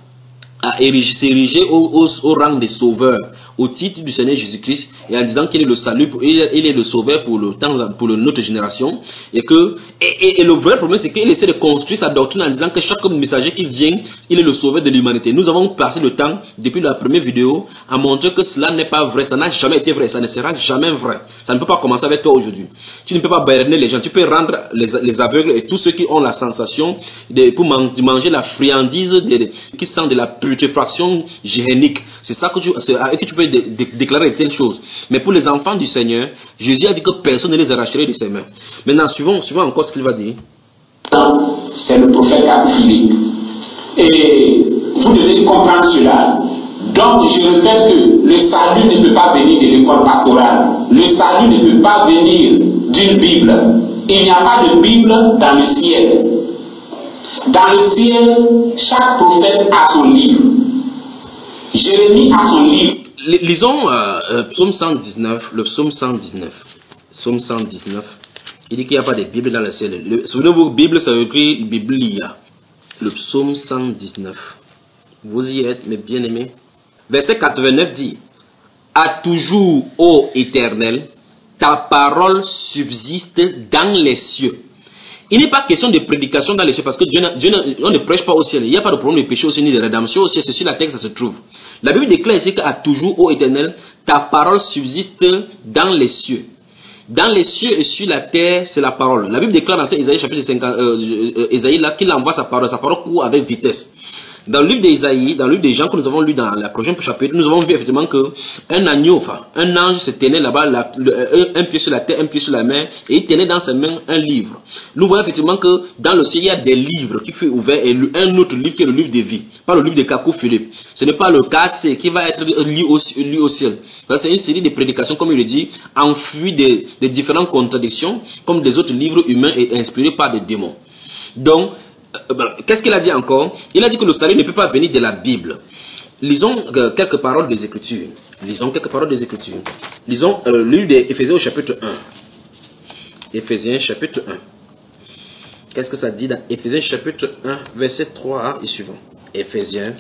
S1: s'ériger au rang des sauveurs, au titre du Seigneur Jésus-Christ, et en disant qu'il est le salut, il est le sauveur pour notre génération, et le vrai problème c'est qu'il essaie de construire sa doctrine en disant que chaque messager qui vient, il est le sauveur de l'humanité. Nous avons passé le temps, depuis la première vidéo, à montrer que cela n'est pas vrai, ça n'a jamais été vrai, ça ne sera jamais vrai. Ça ne peut pas commencer avec toi aujourd'hui. Tu ne peux pas berner les gens, tu peux rendre les aveugles et tous ceux qui ont la sensation pour manger la friandise qui sent de la putréfaction hygiénique. C'est ça que tu peux déclarer telle chose. Mais pour les enfants du Seigneur, Jésus a dit que personne ne les arracherait de ses mains. Maintenant, suivons encore ce qu'il va dire.
S3: C'est le prophète Philippe. Et vous devez comprendre cela. Donc, je répète que le salut ne peut pas venir de l'école pastorale. Le salut ne peut pas venir d'une Bible. Il n'y a pas de Bible dans le ciel. Dans le ciel, chaque prophète a son livre. Jérémie a son livre.
S1: Lisons psaume 119, le psaume 119. Psaume 119. Il dit qu'il n'y a pas de Bible dans le ciel. Souvenez-vous, Bible, ça veut dire Biblia. Le psaume 119. Vous y êtes, mes bien-aimés. Verset 89 dit, à toujours, ô Éternel, ta parole subsiste dans les cieux. Il n'est pas question de prédication dans les cieux, parce que on ne prêche pas au ciel. Il n'y a pas de problème de péché au ciel ni de rédemption au ciel. C'est sur la terre que ça se trouve. La Bible déclare ici qu'à toujours, ô Éternel, ta parole subsiste dans les cieux. Dans les cieux et sur la terre, c'est la parole. La Bible déclare dans Isaïe chapitre 50, Isaïe là, qu'il envoie sa parole court avec vitesse. Dans le livre d'Ésaïe, dans le livre des Jean que nous avons lu dans la prochaine chapitre, nous avons vu effectivement que un agneau, enfin, un ange se tenait là-bas, un pied sur la terre, un pied sur la mer, et il tenait dans ses mains un livre. Nous voyons effectivement que dans le ciel, il y a des livres qui furent ouverts et un autre livre qui est le livre de vie, pas le livre de Kakou Philippe. Ce n'est pas le KC qui va être lu au ciel. C'est une série de prédications, comme il le dit, enfouies des différentes contradictions, comme des autres livres humains et inspirés par des démons. Donc, qu'est-ce qu'il a dit encore? Il a dit que le salut ne peut pas venir de la Bible. Lisons quelques paroles des Écritures. Lisons le livre d'Éphésiens au chapitre 1. Éphésiens chapitre 1. Qu'est-ce que ça dit dans Éphésiens chapitre 1, verset 3 et suivant? Éphésiens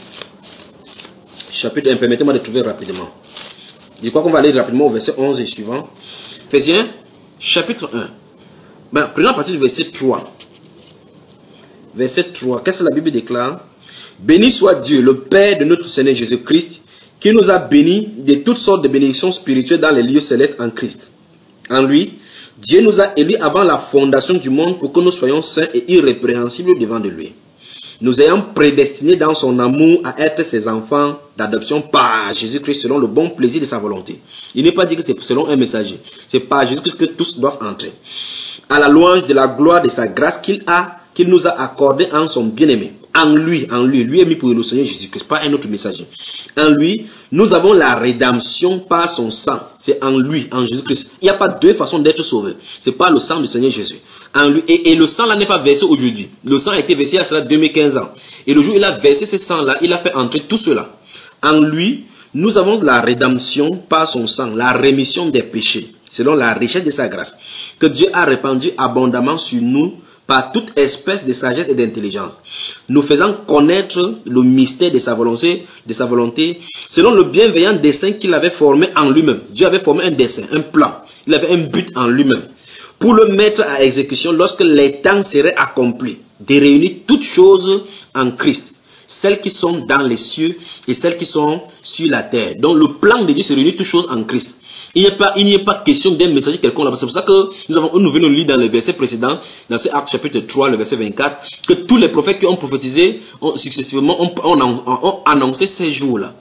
S1: chapitre 1, permettez-moi de trouver rapidement. Je crois qu'on va aller rapidement au verset 11 et suivant. Éphésiens chapitre 1. Prenons à partir du verset 3. Verset 3, qu'est-ce que la Bible déclare? Béni soit Dieu, le Père de notre Seigneur Jésus-Christ, qui nous a bénis de toutes sortes de bénédictions spirituelles dans les lieux célestes en Christ. En lui, Dieu nous a élus avant la fondation du monde pour que nous soyons saints et irrépréhensibles devant de lui. Nous ayons prédestinés dans son amour à être ses enfants d'adoption par Jésus-Christ selon le bon plaisir de sa volonté. Il n'est pas dit que c'est selon un messager. C'est par Jésus-Christ que tous doivent entrer. À la louange de la gloire de sa grâce qu'il nous a accordé en son bien-aimé. En lui est mis pour le Seigneur Jésus-Christ, pas un autre messager. En lui, nous avons la rédemption par son sang. C'est en lui, en Jésus-Christ. Il n'y a pas deux façons d'être sauvé. C'est pas le sang du Seigneur Jésus. En lui, et le sang là n'est pas versé aujourd'hui. Le sang a été versé il y a cela 2015 ans. Et le jour où il a versé ce sang là, il a fait entrer tout cela. En lui, nous avons la rédemption par son sang, la rémission des péchés, selon la richesse de sa grâce, que Dieu a répandu abondamment sur nous par toute espèce de sagesse et d'intelligence, nous faisant connaître le mystère de sa volonté, selon le bienveillant dessein qu'il avait formé en lui-même. Dieu avait formé un dessein, un plan. Il avait un but en lui-même, pour le mettre à exécution lorsque les temps seraient accomplis, de réunir toutes choses en Christ, celles qui sont dans les cieux et celles qui sont sur la terre. Donc le plan de Dieu, c'est de réunir toutes choses en Christ. Il n'y a pas question d'un messager quelconque là-bas. C'est pour ça que nous venons lire dans le verset précédent, dans ce Acte chapitre 3, le verset 24, que tous les prophètes qui ont prophétisé successivement ont annoncé ces jours-là.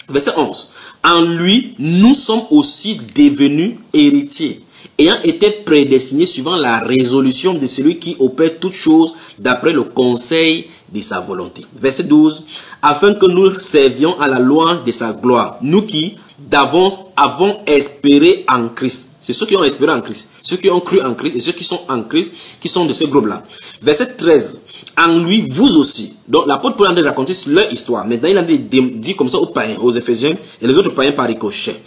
S1: Verset 11. En lui, nous sommes aussi devenus héritiers, ayant été prédestinés suivant la résolution de celui qui opère toutes choses d'après le conseil de sa volonté. Verset 12. Afin que nous servions à la louange de sa gloire, nous qui d'avance avons espéré en Christ. C'est ceux qui ont espéré en Christ, ceux qui ont cru en Christ et ceux qui sont en Christ, qui sont de ce groupe-là. Verset 13. En lui, vous aussi. Donc l'apôtre Paul a raconté leur histoire. Maintenant, il a dit comme ça aux païens, aux Éphésiens et les autres païens par ricochet.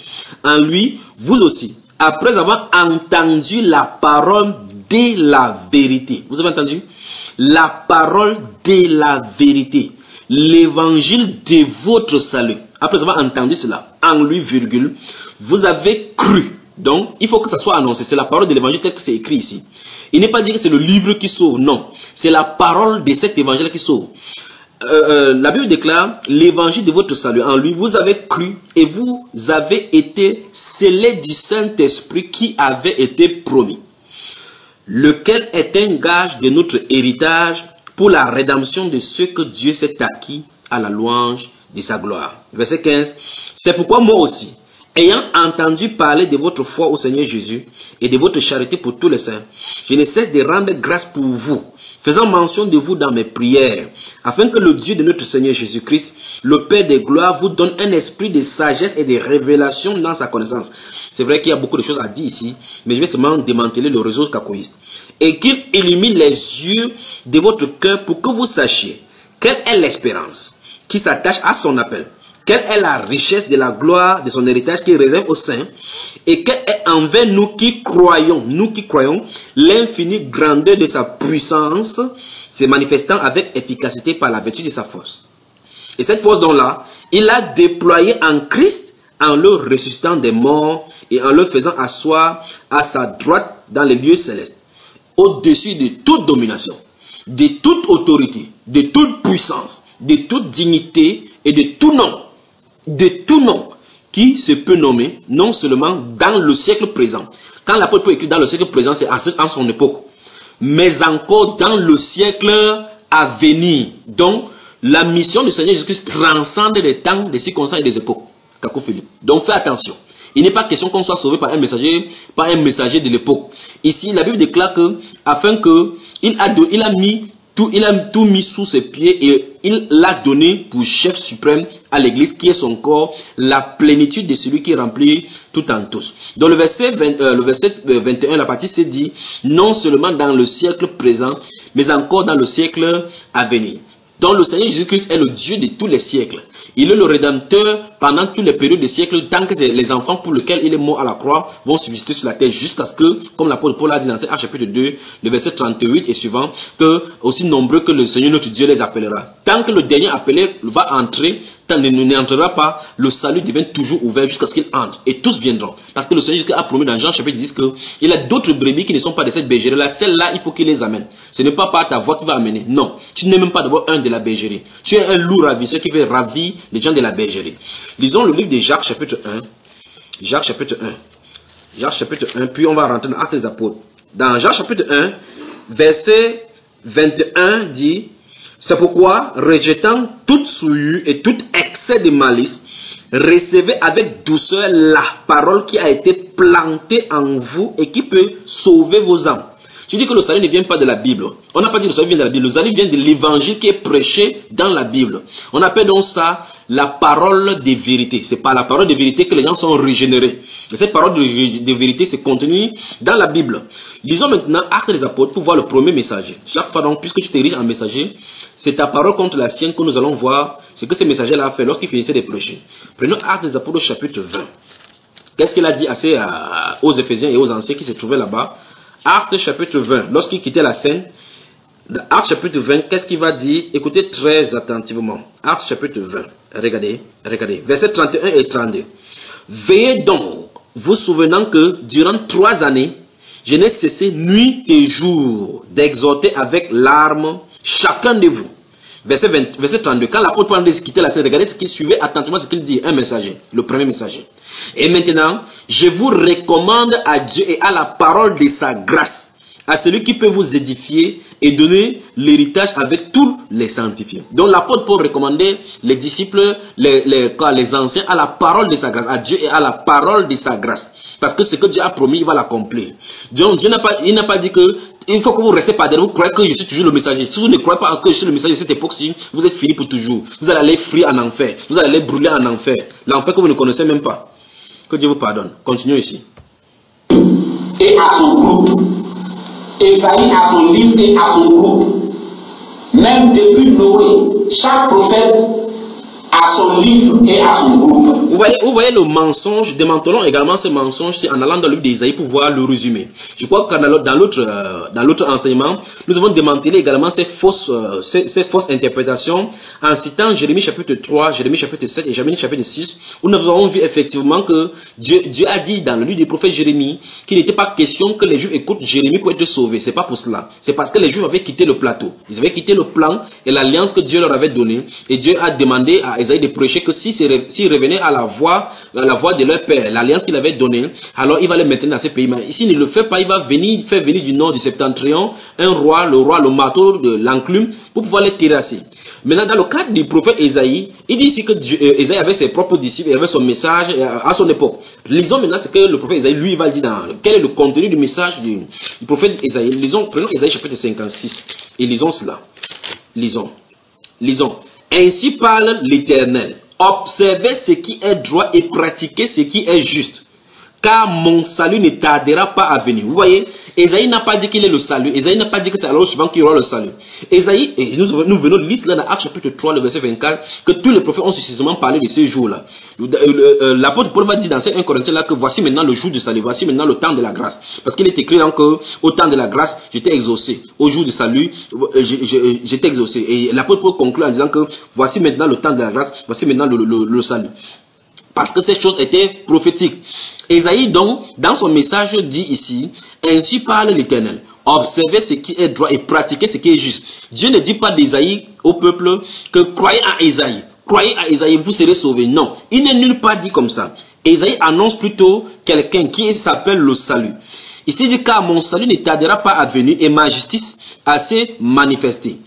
S1: En lui, vous aussi, après avoir entendu la parole de la vérité. Vous avez entendu? La parole de la vérité. L'évangile de votre salut. Après avoir entendu cela, en lui, virgule, vous avez cru. Donc, il faut que ça soit annoncé. C'est la parole de l'évangile tel que c'est écrit ici. Il n'est pas dit que c'est le livre qui sauve. Non. C'est la parole de cet évangile qui sauve. La Bible déclare l'évangile de votre salut. En lui, vous avez cru et vous avez été scellés du Saint-Esprit qui avait été promis, lequel est un gage de notre héritage pour la rédemption de ceux que Dieu s'est acquis à la louange de sa gloire. Verset 15. C'est pourquoi moi aussi, ayant entendu parler de votre foi au Seigneur Jésus et de votre charité pour tous les saints, je ne cesse de rendre grâce pour vous, faisant mention de vous dans mes prières, afin que le Dieu de notre Seigneur Jésus-Christ, le Père de gloire, vous donne un esprit de sagesse et de révélation dans sa connaissance. C'est vrai qu'il y a beaucoup de choses à dire ici, mais je vais seulement démanteler le réseau cacoïste. Et qu'il illumine les yeux de votre cœur pour que vous sachiez quelle est l'espérance qui s'attache à son appel, quelle est la richesse de la gloire de son héritage qui réserve aux saints, et quelle est envers nous qui croyons, l'infinie grandeur de sa puissance, se manifestant avec efficacité par la vertu de sa force. Et cette force dont-là, il a déployé en Christ, en le ressuscitant des morts et en le faisant asseoir à sa droite dans les lieux célestes, au-dessus de toute domination, de toute autorité, de toute puissance, de toute dignité et de tout nom qui se peut nommer, non seulement dans le siècle présent. Quand l'apôtre peut écrire dans le siècle présent, c'est en son époque, mais encore dans le siècle à venir. Donc, la mission du Seigneur Jésus-Christ transcende les temps, les circonstances et les époques. Kako Philippe. Donc fais attention. Il n'est pas question qu'on soit sauvé par un messager de l'époque. Ici, la Bible déclare que, afin que, il a tout mis sous ses pieds et il l'a donné pour chef suprême à l'église qui est son corps, la plénitude de celui qui remplit tout en tous. Dans le verset 21, la partie c'est dit, non seulement dans le siècle présent, mais encore dans le siècle à venir. Donc le Seigneur Jésus-Christ est le Dieu de tous les siècles. Il est le Rédempteur pendant toutes les périodes des siècles, tant que les enfants pour lesquels il est mort à la croix vont subsister sur la terre, jusqu'à ce que, comme l'apôtre Paul a dit dans Actes chapitre 2, le verset 38 et suivant, que aussi nombreux que le Seigneur notre Dieu les appellera. Tant que le dernier appelé va entrer, tant qu'il n'entrera pas, le salut devient toujours ouvert jusqu'à ce qu'il entre. Et tous viendront. Parce que le Seigneur a promis dans Jean chapitre 10 qu'il y a d'autres brebis qui ne sont pas de cette bergerie-là. Celles-là, il faut qu'il les amène. Ce n'est pas par ta voix qui va amener. Non. Tu n'es même pas d'abord un de la bergerie. Tu es un loup ravisseur qui veut ravir les gens de la bergerie. Lisons le livre de Jacques chapitre 1. Jacques chapitre 1. Jacques chapitre 1. Puis on va rentrer dans Actes des Apôtres. Dans Jacques chapitre 1, verset 21 dit: c'est pourquoi, rejetant toute souillure et tout excès de malice, recevez avec douceur la parole qui a été plantée en vous et qui peut sauver vos âmes. Tu dis que le salut ne vient pas de la Bible. On n'a pas dit que le salut vient de la Bible. Le salut vient de l'évangile qui est prêché dans la Bible. On appelle donc ça la parole de vérité. C'est par la parole de vérité que les gens sont régénérés. Et cette parole de vérité, c'est contenu dans la Bible. Lisons maintenant Actes des Apôtres pour voir le premier messager. Chaque fois donc, puisque tu t'es riche en messager, c'est ta parole contre la sienne que nous allons voir ce que ce messager-là a fait lorsqu'il finissait de prêcher. Prenons Actes des Apôtres chapitre 20. Qu'est-ce qu'il a dit aux Éphésiens et aux anciens qui se trouvaient là-bas? Actes chapitre 20, lorsqu'il quittait la scène, Actes chapitre 20, qu'est-ce qu'il va dire? Écoutez très attentivement. Actes chapitre 20, regardez, versets 31 et 32. Veillez donc, vous souvenant que durant 3 années, je n'ai cessé nuit et jour d'exhorter avec larmes chacun de vous. Verset 32. Quand l'apôtre Paul quittait la scène, regardez ce qu'il suivait attentivement, ce qu'il dit. Un messager, le premier messager. Et maintenant, je vous recommande à Dieu et à la parole de sa grâce, à celui qui peut vous édifier et donner l'héritage avec tous les sanctifiés. Donc l'apôtre Paul recommandait les disciples, les anciens, à la parole de sa grâce, à Dieu et à la parole de sa grâce. Parce que ce que Dieu a promis, il va l'accomplir. Donc Dieu il n'a pas dit que il faut que vous restez pas derrière, vous croyez que je suis toujours le messager. Si vous ne croyez pas que je suis le messager de cette époque-ci, vous êtes fini pour toujours. Vous allez aller frire en enfer. Vous allez aller brûler en enfer. L'enfer que vous ne connaissez même pas. Que Dieu vous pardonne. Continuons ici.
S3: Et à son groupe. Ésaïe à son livre et à son groupe. Même depuis Noé, chaque prophète à son livre et à son groupe.
S1: Vous voyez le mensonge, démantelons également ce mensonge en allant dans le livre d'Ésaïe pour voir le résumé. Je crois que dans l'autre enseignement, nous avons démantelé également ces fausses interprétations en citant Jérémie chapitre 3, Jérémie chapitre 7 et Jérémie chapitre 6, où nous avons vu effectivement que Dieu a dit dans le livre du prophète Jérémie qu'il n'était pas question que les Juifs écoutent Jérémie pour être sauvés. C'est pas pour cela. C'est parce que les Juifs avaient quitté le plateau. Ils avaient quitté le plan et l'alliance que Dieu leur avait donnée. Et Dieu a demandé à Ésaïe de prêcher que s'ils revenaient à la voix de leur père, l'alliance qu'il avait donnée, alors il va les maintenir dans ce pays. Mais ici, il ne le fait pas, il va faire venir du nord du septentrion un roi, le marteau de l'enclume, pour pouvoir les terrasser. Maintenant, dans le cadre du prophète Ésaïe, il dit ici que Ésaïe avait ses propres disciples et avait son message à son époque. Lisons maintenant ce que le prophète Ésaïe, lui, va dire quel est le contenu du message du prophète Ésaïe. Prenons Ésaïe chapitre 56 et lisons cela. Lisons. Ainsi parle l'Éternel. Observez ce qui est droit et pratiquez ce qui est juste. Car mon salut ne tardera pas à venir. Vous voyez, Ésaïe n'a pas dit qu'il est le salut. Ésaïe n'a pas dit que c'est alors suivant qu'il y aura le salut. Ésaïe, et nous venons de lire là dans Actes chapitre 3, le verset 24, que tous les prophètes ont suffisamment parlé de ces jours-là. L'apôtre Paul va dire dans ces 1 Corinthiens là que voici maintenant le jour du salut, voici maintenant le temps de la grâce. Parce qu'il est écrit donc au temps de la grâce, j'étais exaucé. Au jour du salut, j'étais exaucé. Et l'apôtre Paul conclut en disant que voici maintenant le temps de la grâce, voici maintenant le salut. Parce que cette chose était prophétique. Ésaïe donc, dans son message, dit ici, ainsi parle l'Éternel. Observez ce qui est droit et pratiquez ce qui est juste. Dieu ne dit pas d'Ésaïe au peuple que croyez à Ésaïe, vous serez sauvés. Non, il n'est nulle part dit comme ça. Ésaïe annonce plutôt quelqu'un qui s'appelle le salut. Ici il dit car mon salut ne tardera pas à venir et ma justice à se manifester.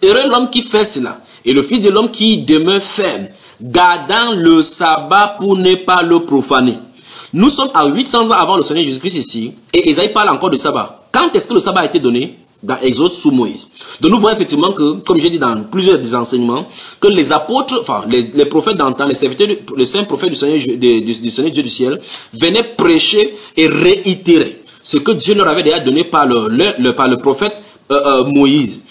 S1: Heureux l'homme qui fait cela. et le Fils de l'homme qui demeure ferme, gardant le sabbat pour ne pas le profaner. Nous sommes à 800 ans avant le Seigneur Jésus-Christ ici, et Isaïe parle encore de sabbat. Quand est-ce que le sabbat a été donné? Dans Exode sous Moïse. Donc nous voyons effectivement que, comme j'ai dit dans plusieurs des enseignements, que les apôtres, enfin les prophètes d'antan, les serviteurs, les saints prophètes du Seigneur, du Seigneur Dieu du ciel, venaient prêcher et réitérer ce que Dieu leur avait déjà donné par le prophète Moïse.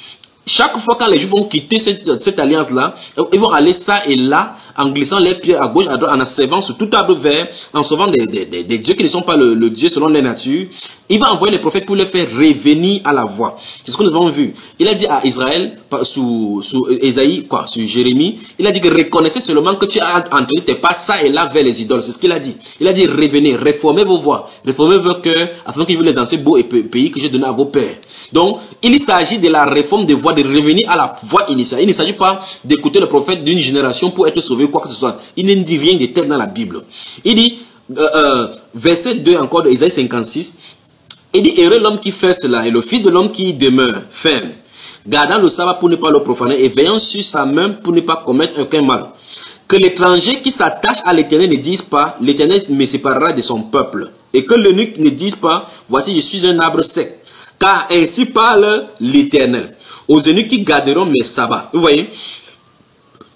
S1: Chaque fois quand les Juifs vont quitter cette alliance-là, ils vont aller ça et là, en glissant les pieds à gauche, à droite, en servant sur tout arbre vert, en sauvant des dieux qui ne sont pas le Dieu selon leur nature. Il va envoyer les prophètes pour les faire revenir à la voie. C'est ce que nous avons vu. Il a dit à Israël, sous Ésaïe, sur Jérémie, il a dit que reconnaissez seulement que tu as entraîné tes pas ça et là vers les idoles. C'est ce qu'il a dit. Il a dit revenez, réformez vos voies, réformez vos cœurs, afin qu'ils vous les anciens beaux pays que j'ai donné à vos pères. Donc, il s'agit de la réforme des voies, de revenir à la voie initiale. Il ne s'agit pas d'écouter le prophète d'une génération pour être sauvé ou quoi que ce soit. Il ne dit rien de tel dans la Bible. Il dit, verset 2 encore de Isaïe 56, il dit, heureux l'homme qui fait cela, et le Fils de l'homme qui demeure ferme, gardant le sabbat pour ne pas le profaner, et veillant sur sa main pour ne pas commettre aucun mal. Que l'étranger qui s'attache à l'Éternel ne dise pas, l'Éternel me séparera de son peuple. Et que l'eunuque ne dise pas, voici je suis un arbre sec. Car ainsi parle l'Éternel. Aux eunuques qui garderont mes sabbats. Vous voyez,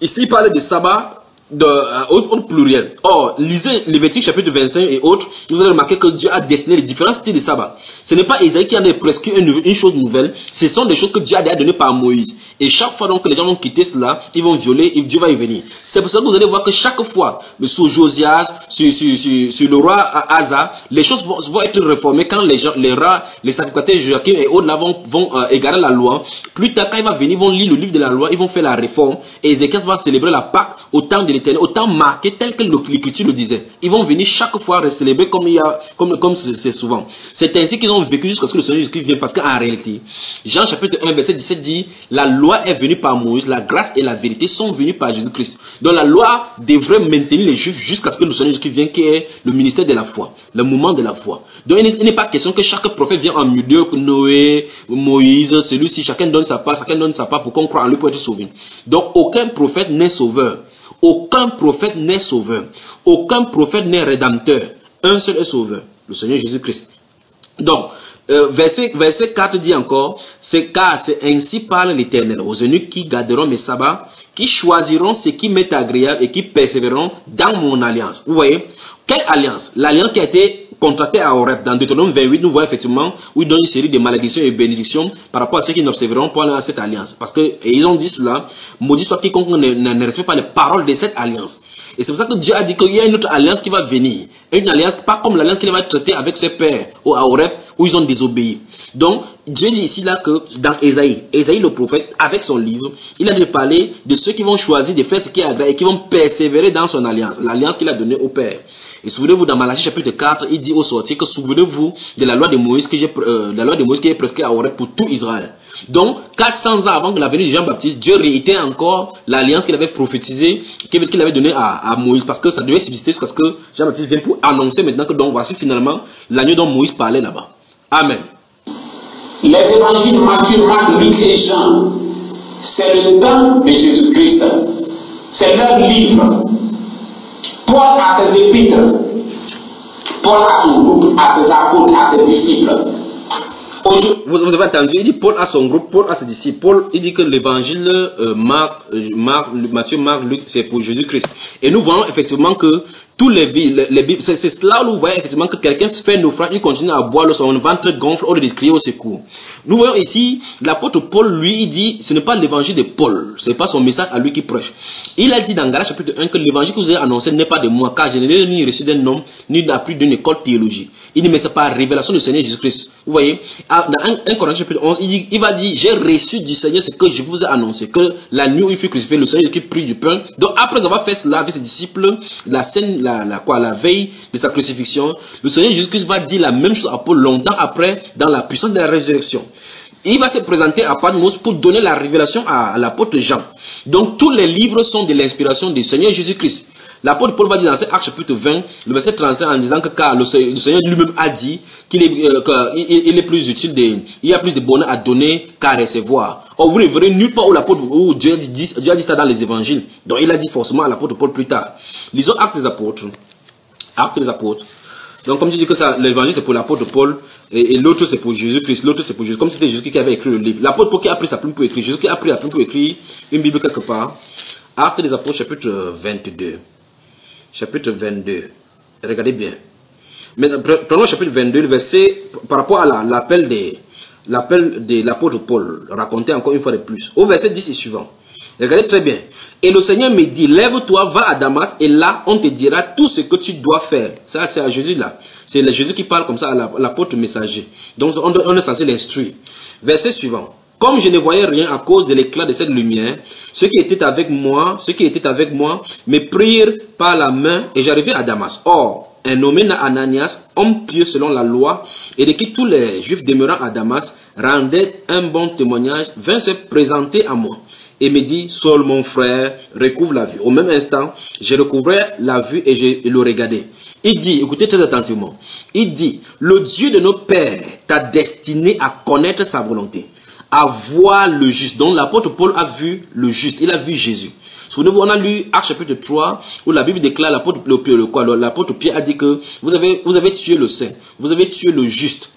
S1: ici il parle de sabbat au pluriel. Or, lisez Lévitique chapitre 25 et autres, vous allez remarquer que Dieu a destiné les différents styles de sabbat. Ce n'est pas Isaïe qui en a prescrit une chose nouvelle, ce sont des choses que Dieu a déjà données par Moïse. Et chaque fois donc que les gens vont quitter cela, ils vont violer et Dieu va y venir. C'est pour ça que vous allez voir que chaque fois, sous Josias, sur le roi Asa, les choses vont être réformées quand les sacrificateurs Joachim et autres là vont égarer la loi. Plus tard, quand il va venir, ils vont lire le livre de la loi, ils vont faire la réforme. Et Ézéchias va célébrer la Pâque au temps de l'Éternel, au temps marqué tel que l'Écriture le disait. Ils vont venir chaque fois célébrer comme c'est souvent. C'est ainsi qu'ils ont vécu jusqu'à ce que le Seigneur Jésus vienne. Parce qu'en réalité, Jean chapitre 1 verset 17 dit, la loi est venue par Moïse, la grâce et la vérité sont venues par Jésus-Christ. Donc la loi devrait maintenir les Juifs jusqu'à ce que le Seigneur Jésus vienne, qui est le ministère de la foi, le moment de la foi. Donc il n'est pas question que chaque prophète vienne en milieu, Noé, Moïse, celui-ci, chacun donne sa part pour qu'on croit en lui pour être sauvé. Donc aucun prophète n'est sauveur. Aucun prophète n'est sauveur. Aucun prophète n'est rédempteur. Un seul est sauveur, le Seigneur Jésus-Christ. Donc, verset 4 dit encore, c'est car c'est ainsi parle l'Éternel, aux eunuques qui garderont mes sabbats, qui choisiront ce qui m'est agréable et qui persévéreront dans mon alliance. Vous voyez, quelle alliance? L'alliance qui a été contractée à Horeb. Dans Deutéronome 28, nous voyons effectivement où il donne une série de malédictions et bénédictions par rapport à ceux qui n'observeront pas cette alliance. Parce qu'ils ont dit cela, maudit soit quiconque ne respecte pas les paroles de cette alliance. Et c'est pour ça que Dieu a dit qu'il y a une autre alliance qui va venir. Une alliance pas comme l'alliance qu'il va traiter avec ses pères à Horeb où ils ont désobéi. Donc, Dieu dit ici là que dans Ésaïe le prophète, avec son livre, il a de parler de ceux qui vont choisir de faire ce qui est agréable et qui vont persévérer dans son alliance, l'alliance qu'il a donnée au Père. Et souvenez-vous, dans Malachie chapitre 4, il dit au sortir que souvenez-vous de la loi de Moïse qui est prescrite à Horeb pour tout Israël. Donc, 400 ans avant la venue de Jean-Baptiste, Dieu réitère encore l'alliance qu'il avait prophétisée, qu'il avait donnée à Moïse, parce que ça devait subsister jusqu'à ce que Jean-Baptiste vienne pour annoncer maintenant que donc voici finalement l'agneau dont Moïse parlait là-bas. Amen.
S3: Les évangiles Matthieu, Marc, Luc et Jean, c'est le temps de Jésus-Christ. C'est leur livre. Paul a ses épîtres. Paul a son groupe, a ses apôtres, a ses disciples.
S1: Vous avez entendu, il dit Paul a son groupe, Paul a ses disciples. Paul, il dit que l'évangile Matthieu, Marc, Luc, c'est pour Jésus-Christ. Et nous voyons effectivement que tous les Bibles, c'est là où vous voyez effectivement que quelqu'un se fait naufrage, il continue à boire, son ventre gonfle au lieu de crier au secours. Nous voyons ici, l'apôtre Paul, lui, il dit, ce n'est pas l'évangile de Paul, ce n'est pas son message à lui qui prêche. Il a dit dans Galates chapitre 1 que l'évangile que vous avez annoncé n'est pas de moi, car je ne l'ai ni reçu d'un homme, ni d'appris d'une école théologique. Il dit, mais c'est pas la révélation du Seigneur Jésus-Christ. Vous voyez, dans 1 Corinthiens chapitre 11, il va dire, j'ai reçu du Seigneur ce que je vous ai annoncé, que la nuit où il fut crucifié, le Seigneur Jésus prit du pain. Donc après avoir fait cela avec ses disciples, la scène, la veille de sa crucifixion, le Seigneur Jésus-Christ va dire la même chose à Paul longtemps après, dans la puissance de la résurrection. Il va se présenter à Patmos pour donner la révélation à l'apôtre Jean. Donc tous les livres sont de l'inspiration du Seigneur Jésus-Christ. L'apôtre Paul va dire dans Actes chapitre 20, le verset 35, en disant que car le Seigneur lui-même a dit qu'il est plus utile, il y a plus de bonheur à donner qu'à recevoir. Or, vous ne verrez nulle part où l'apôtre, où Dieu a dit ça dans les évangiles. Donc, il a dit forcément à l'apôtre Paul plus tard. Lisons Actes des apôtres. Actes des apôtres. Donc, comme je dis que ça, l'évangile c'est pour l'apôtre Paul et l'autre c'est pour Jésus-Christ. L'autre c'est pour Jésus. Comme c'était Jésus qui avait écrit le livre. L'apôtre Paul qui a pris sa plume pour écrire. Jésus qui a pris la plume pour écrire une Bible quelque part. Actes des apôtres, chapitre 22. Chapitre 22. Regardez bien. Mais prenons le chapitre 22, le verset par rapport à l'appel de l'apôtre Paul, raconté encore une fois de plus. Au verset 10 et suivant. Regardez très bien. Et le Seigneur me dit, lève-toi, va à Damas, et là, on te dira tout ce que tu dois faire. Ça, c'est à Jésus là. C'est Jésus qui parle comme ça à l'apôtre messager. Donc, on est censé l'instruire. Verset suivant. Comme je ne voyais rien à cause de l'éclat de cette lumière, ceux qui étaient avec moi me prirent par la main et j'arrivai à Damas. Or, un nommé Ananias, homme pieux selon la loi, et de qui tous les Juifs demeurant à Damas rendaient un bon témoignage, vint se présenter à moi et me dit, Saul mon frère, recouvre la vue. Au même instant, je recouvrais la vue et je le regardais. Il dit, écoutez très attentivement, il dit, le Dieu de nos pères t'a destiné à connaître sa volonté, à voir le juste. Donc l'apôtre Paul a vu le juste, il a vu Jésus. Souvenez-vous, on a lu Actes chapitre 3, où la Bible déclare, l'apôtre Pierre a dit que vous avez tué le saint, vous avez tué le juste,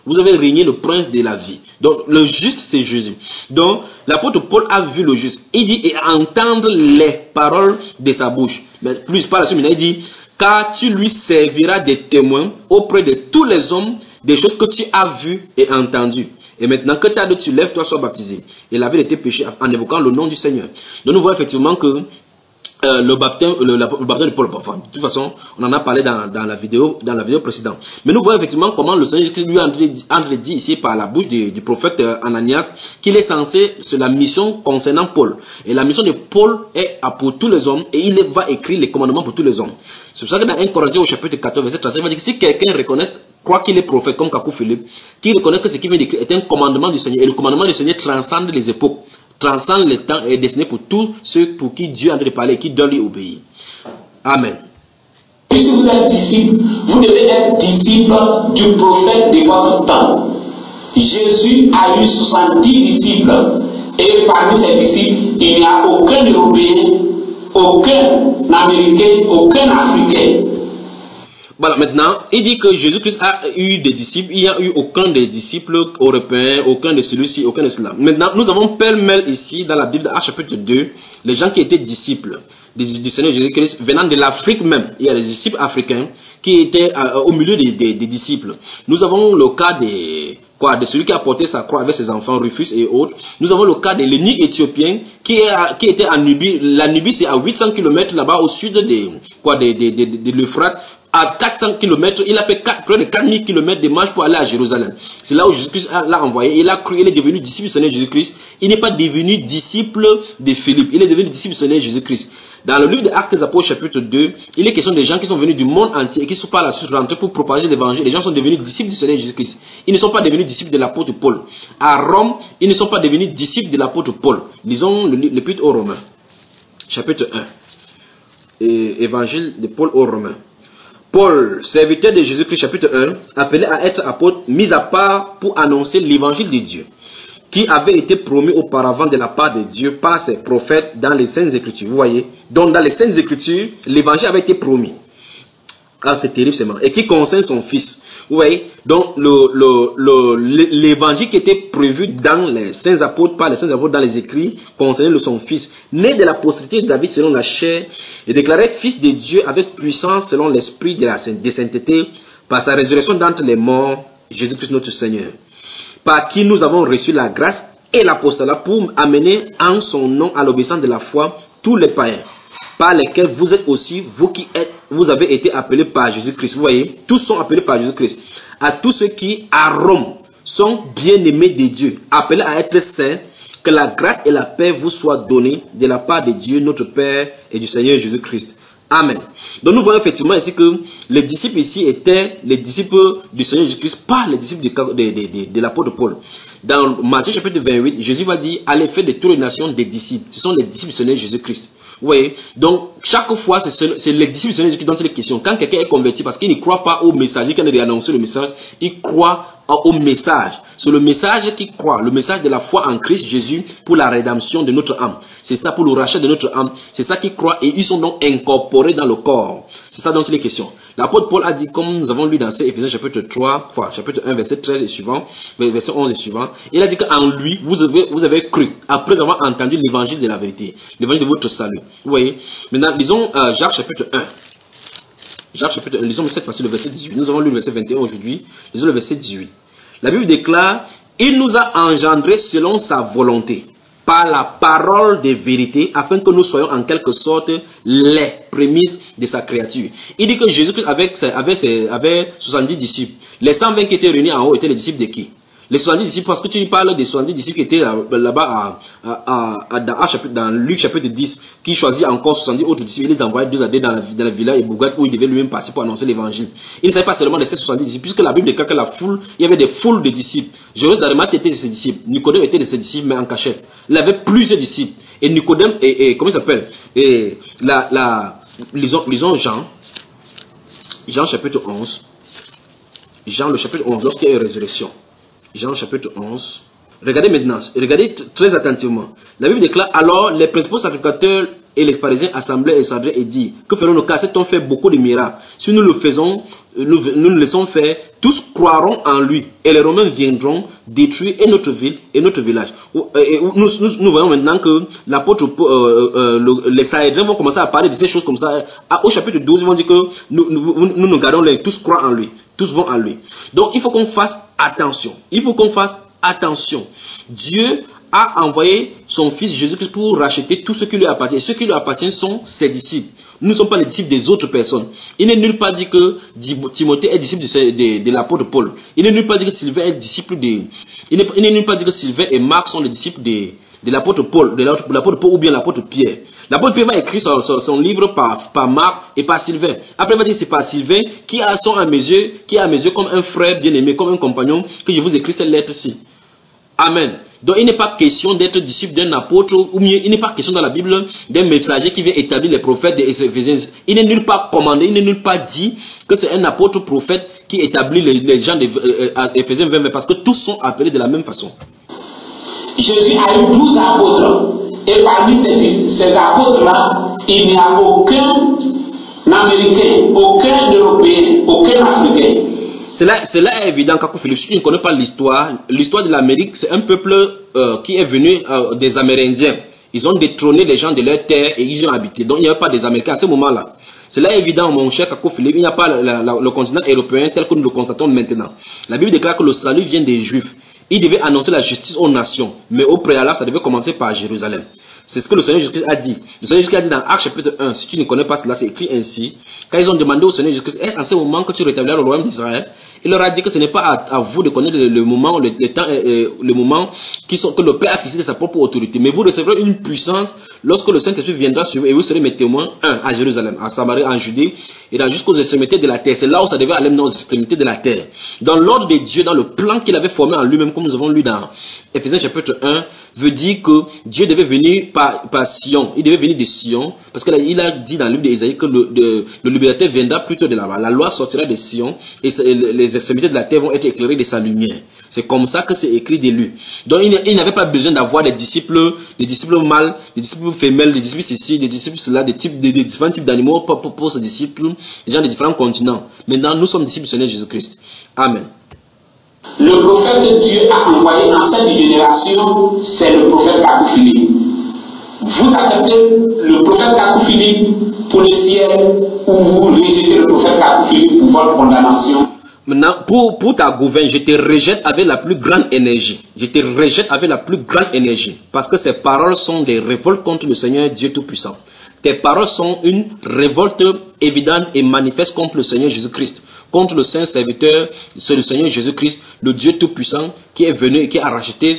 S1: vous avez régné le prince de la vie. Donc le juste c'est Jésus. Donc l'apôtre Paul a vu le juste. Il dit, et entendre les paroles de sa bouche. Mais plus par la suite, il dit, car tu lui serviras de témoin auprès de tous les hommes des choses que tu as vues et entendues. Et maintenant que tu as tu lèves, toi sois baptisé. Et la ville était péchée en évoquant le nom du Seigneur. Donc nous voyons effectivement que le baptême de Paul, enfin, de toute façon, on en a parlé dans la vidéo précédente. Mais nous voyons effectivement comment le Seigneur Jésus lui a dit ici par la bouche du prophète Ananias qu'il est censé, c'est la mission concernant Paul. Et la mission de Paul est pour tous les hommes et il va écrire les commandements pour tous les hommes. C'est pour ça que dans 1 Corinthiens au chapitre 14, verset 35, il va dire que si quelqu'un reconnaît, croit qu'il est prophète comme Kakou Philippe, qui reconnaît que ce qu'il vient d'écrire est un commandement du Seigneur. Et le commandement du Seigneur transcende les époques, transcende le temps et est destiné pour tous ceux pour qui Dieu a envie de parler et qui doivent lui obéir. Amen.
S3: Et si vous êtes disciple, vous devez être disciple du prophète de votre temps. Jésus a eu 70 disciples. Et parmi ces disciples, il n'y a aucun Européen, aucun Américain, aucun Africain.
S1: Voilà, maintenant, il dit que Jésus-Christ a eu des disciples, il n'y a eu aucun des disciples européens, aucun de celui-ci, aucun de cela. Maintenant, nous avons pêle-mêle ici, dans la Bible, dans chapitre 2, les gens qui étaient disciples du Seigneur Jésus-Christ, venant de l'Afrique même. Il y a des disciples africains qui étaient au milieu des disciples. Nous avons le cas de celui qui a porté sa croix avec ses enfants, Rufus et autres. Nous avons le cas de l'eunuque éthiopien qui était en Nubie. La Nubie, c'est à 800 km là-bas au sud de l'Euphrate. À 400 km, il a fait près de 4000 km de marche pour aller à Jérusalem. C'est là où Jésus-Christ l'a envoyé. Il a cru, il est devenu disciple du Seigneur Jésus-Christ. Il n'est pas devenu disciple de Philippe. Il est devenu disciple du Seigneur Jésus-Christ. Dans le livre des Actes des Apôtres, chapitre 2, il est question des gens qui sont venus du monde entier et qui sont par la suite rentrés pour propager l'évangile. Les gens sont devenus disciples du Seigneur Jésus-Christ. Ils ne sont pas devenus disciples de l'apôtre Paul. À Rome, ils ne sont pas devenus disciples de l'apôtre Paul. Lisons l'épître aux Romains, chapitre 1. Évangile de Paul aux Romains. Paul, serviteur de Jésus-Christ, chapitre 1, appelé à être apôtre, mis à part pour annoncer l'évangile de Dieu, qui avait été promis auparavant de la part de Dieu par ses prophètes dans les Saintes Écritures. Vous voyez? Donc dans les Saintes Écritures, l'évangile avait été promis. Ah, c'est terrible, c'est marrant. Et qui concerne son fils. Vous voyez? Donc l'évangile qui était prévu dans les saints apôtres, par les saints apôtres dans les écrits, concernait son fils, né de la postérité de David selon la chair, et déclaré fils de Dieu avec puissance selon l'esprit de sainteté, par sa résurrection d'entre les morts, Jésus-Christ notre Seigneur, par qui nous avons reçu la grâce et l'apostolat pour amener en son nom à l'obéissance de la foi tous les païens, par lesquels vous êtes aussi, vous avez été appelés par Jésus-Christ. Vous voyez, tous sont appelés par Jésus-Christ. À tous ceux qui, à Rome, sont bien-aimés de Dieu, appelés à être saints, que la grâce et la paix vous soient données de la part de Dieu, notre Père, et du Seigneur Jésus-Christ. Amen. Donc nous voyons effectivement ici que les disciples ici étaient les disciples du Seigneur Jésus-Christ, pas les disciples de l'apôtre Paul. Dans Matthieu chapitre 28, Jésus va dire, allez faire de toutes les nations des disciples. Ce sont les disciples du Seigneur Jésus-Christ. Oui, donc chaque fois, c'est les disciples du Seigneur Jésus qui donnent les questions. Quand quelqu'un est converti, parce qu'il ne croit pas au message, quand il a annoncé le message, il croit au message. C'est le message qu'il croit, le message de la foi en Christ Jésus pour la rédemption de notre âme. C'est ça pour le rachat de notre âme. C'est ça qu'ils croient et ils sont donc incorporés dans le corps. C'est ça donc les questions. L'apôtre Paul a dit, comme nous avons lu dans Éphésiens chapitre 3, chapitre 1, verset 13 et suivant, verset 11 et suivant, il a dit qu'en lui, vous avez cru, après avoir entendu l'évangile de la vérité, l'évangile de votre salut. Vous voyez? Maintenant, lisons Jacques chapitre 1. Jacques chapitre 1, lisons cette fois-ci le verset 18. Nous avons lu le verset 21 aujourd'hui, lisons le verset 18. La Bible déclare, il nous a engendrés selon sa volonté, par la parole de vérité, afin que nous soyons en quelque sorte les prémices de sa créature. Il dit que Jésus-Christ avait 70 disciples. Les 120 qui étaient réunis en haut étaient les disciples de qui? Les 70 disciples, parce que tu parles des 70 disciples qui étaient là-bas dans Luc chapitre 10, qui choisit encore 70 autres disciples, il les envoyait deux à deux dans la villa et Bougat où il devait lui-même passer pour annoncer l'évangile. Il ne savait pas seulement de ces 70 disciples, puisque la Bible déclare que la foule, il y avait des foules de disciples. Joseph d'Arimathie était de ses disciples, Nicodème était de ses disciples, mais en cachette. Il avait plusieurs disciples. Et Nicodème, comment il s'appelle? Lisons Jean chapitre 11. Jean le chapitre 11, lorsqu'il y a une résurrection. Jean chapitre 11. Regardez maintenant, regardez très attentivement. La Bible déclare, alors les principaux sacrificateurs et les pharisiens assemblaient et s'adressaient et dit, que ferons-nous car cet homme fait beaucoup de miracles? Si nous le faisons, nous le laissons faire, tous croiront en lui et les Romains viendront détruire et notre ville et notre village. Nous voyons maintenant que l'apôtre, les Sahédriens vont commencer à parler de ces choses comme ça. Au chapitre 12, ils vont dire que nous gardons les, tous croient en lui. Tous vont en lui. Donc il faut qu'on fasse attention. Il faut qu'on fasse attention. Dieu a envoyé son fils Jésus-Christ pour racheter tout ce qui lui appartient. Et ceux qui lui appartiennent sont ses disciples. Nous ne sommes pas les disciples des autres personnes. Il n'est nulle part dit que Timothée est disciple de l'apôtre Paul. Il n'est nulle part dit que Sylvain est disciple de... Il n'est nulle part dit que Sylvain et Marc sont les disciples de l'apôtre Paul, ou bien l'apôtre Pierre. L'apôtre Pierre va écrire son livre par Marc et par Sylvain. Après il va dire que c'est par Sylvain qui a à mes yeux comme un frère bien-aimé, comme un compagnon, que je vous écris cette lettre-ci. Amen. Donc il n'est pas question d'être disciple d'un apôtre, ou mieux, il n'est pas question dans la Bible d'un messager qui vient établir les prophètes des Éphésiens. Il n'est nulle part commandé, il n'est nulle part dit que c'est un apôtre prophète qui établit les gens d'Éphésiens 20, parce que tous sont appelés de la même façon.
S3: Jésus a eu 12 apôtres. Et parmi ces apôtres-là, il n'y a aucun Américain, aucun Européen, aucun Africain.
S1: Cela est évident, Kakou Philippe. Si tu ne connais pas l'histoire de l'Amérique, c'est un peuple qui est venu des Amérindiens. Ils ont détrôné les gens de leur terre et ils y ont habité. Donc il n'y avait pas des Américains à ce moment-là. Cela est évident, mon cher Kakou Philippe. Il n'y a pas le continent européen tel que nous le constatons maintenant. La Bible déclare que le salut vient des Juifs. Il devait annoncer la justice aux nations. Mais au préalable, ça devait commencer par Jérusalem. C'est ce que le Seigneur Jésus-Christ a dit. Le Seigneur Jésus-Christ a dit dans Actes chapitre 1, si tu ne connais pas cela, c'est écrit ainsi. Quand ils ont demandé au Seigneur Jésus-Christ, est-ce en ce moment que tu rétabliras le royaume d'Israël? Il leur a dit que ce n'est pas à vous de connaître le moment, le moment que le Père a fixé de sa propre autorité. Mais vous recevrez une puissance lorsque le Saint-Esprit viendra sur vous et vous serez mes témoins, à Jérusalem, à Samarie, en Judée et jusqu'aux extrémités de la terre. C'est là où ça devait aller, aux extrémités de la terre. Dans l'ordre de Dieu, dans le plan qu'il avait formé en lui-même, comme nous avons lu dans Éphésiens chapitre 1, veut dire que Dieu devait venir par Sion. Il devait venir de Sion, parce qu'il a dit dans le livre d'Ésaïe que le libérateur viendra plutôt de là-bas. La loi sortira de Sion et les extrémités de la terre vont être éclairées de sa lumière. C'est comme ça que c'est écrit de lui. Donc il n'avait pas besoin d'avoir des disciples mâles, des disciples femelles, des disciples ceci, des disciples cela, des différents types d'animaux pour ces disciples, des gens de différents continents. Maintenant, nous sommes disciples du Seigneur Jésus-Christ. Amen.
S3: Le prophète que Dieu a envoyé en cette génération, c'est le prophète Kakou Philippe. Vous acceptez le prophète Kakou Philippe pour le ciel, ou vous rejetez le prophète Kakou Philippe pour votre condamnation?
S1: Maintenant, pour ta gouverne, je te rejette avec la plus grande énergie. Je te rejette avec la plus grande énergie. Parce que ces paroles sont des révoltes contre le Seigneur Dieu Tout-Puissant. Tes paroles sont une révolte évidente et manifeste contre le Seigneur Jésus-Christ. Contre le Saint Serviteur, c'est le Seigneur Jésus-Christ, le Dieu Tout-Puissant, qui est venu et qui a racheté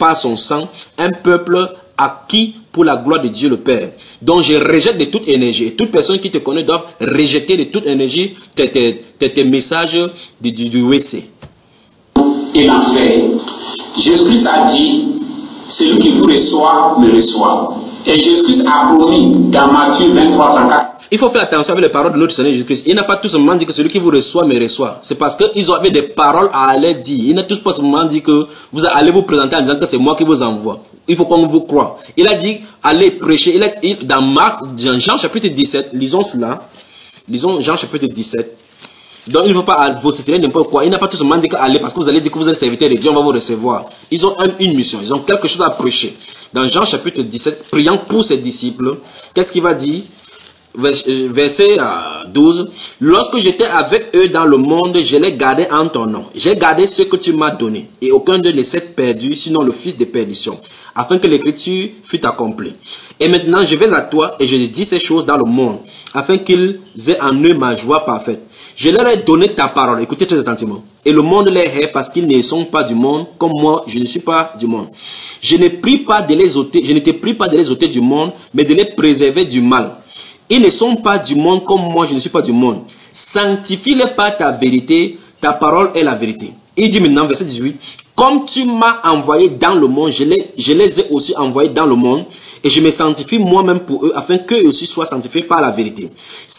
S1: par son sang un peuple acquis pour la gloire de Dieu le Père. Donc je rejette de toute énergie. Et toute personne qui te connaît doit rejeter de toute énergie tes messages du WC.
S3: Et l'enfer. Jésus-Christ a dit, celui qui vous reçoit, me reçoit. Et Jésus-Christ a promis dans Matthieu 23, 34.
S1: Il faut faire attention avec les paroles de notre Seigneur Jésus-Christ. Il n'a pas tout simplement dit que celui qui vous reçoit me reçoit. C'est parce qu'ils avaient des paroles à aller dire. Il n'a tout simplement dit que vous allez vous présenter en disant que c'est moi qui vous envoie. Il faut qu'on vous croie. Il a dit allez prêcher. Dans Jean chapitre 17, lisons cela. Lisons Jean chapitre 17. Donc il ne faut pas vous citer n'importe quoi. Il n'a pas tout simplement dit qu'allez parce que vous allez dire que vous êtes serviteur de Dieu, on va vous recevoir. Ils ont une mission. Ils ont quelque chose à prêcher. Dans Jean chapitre 17, priant pour ses disciples, qu'est-ce qu'il va dire? Verset 12. Lorsque j'étais avec eux dans le monde, je les gardais en ton nom. J'ai gardé ce que tu m'as donné. Et aucun d'eux ne s'est perdu, sinon le fils de perdition, afin que l'écriture fût accomplie. Et maintenant, je vais à toi et je dis ces choses dans le monde, afin qu'ils aient en eux ma joie parfaite. Je leur ai donné ta parole. Écoutez très attentivement. Et le monde les hait parce qu'ils ne sont pas du monde, comme moi, je ne suis pas du monde. Je ne te prie pas de les ôter du monde, mais de les préserver du mal. Ils ne sont pas du monde comme moi, je ne suis pas du monde. Sanctifie-les par ta vérité, ta parole est la vérité. Il dit maintenant, verset 18, comme tu m'as envoyé dans le monde, je les ai aussi envoyés dans le monde, et je me sanctifie moi-même pour eux, afin qu'eux aussi soient sanctifiés par la vérité.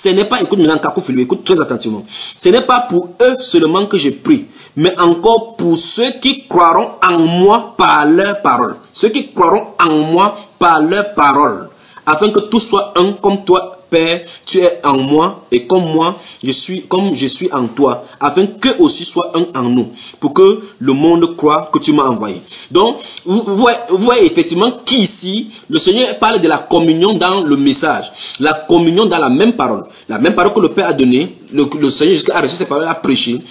S1: Ce n'est pas, écoute maintenant, Kakou Philippe, écoute très attentivement. Ce n'est pas pour eux seulement que je prie, mais encore pour ceux qui croiront en moi par leur parole. Ceux qui croiront en moi par leur parole, afin que tout soit un comme toi, Père, tu es en moi et comme je suis en toi, afin qu'eux aussi soient un en nous, pour que le monde croie que tu m'as envoyé. Donc, vous voyez effectivement qu'ici, le Seigneur parle de la communion dans le message, la communion dans la même parole que le Père a donnée, le Seigneur jusqu'à a reçu ces paroles, a prêché.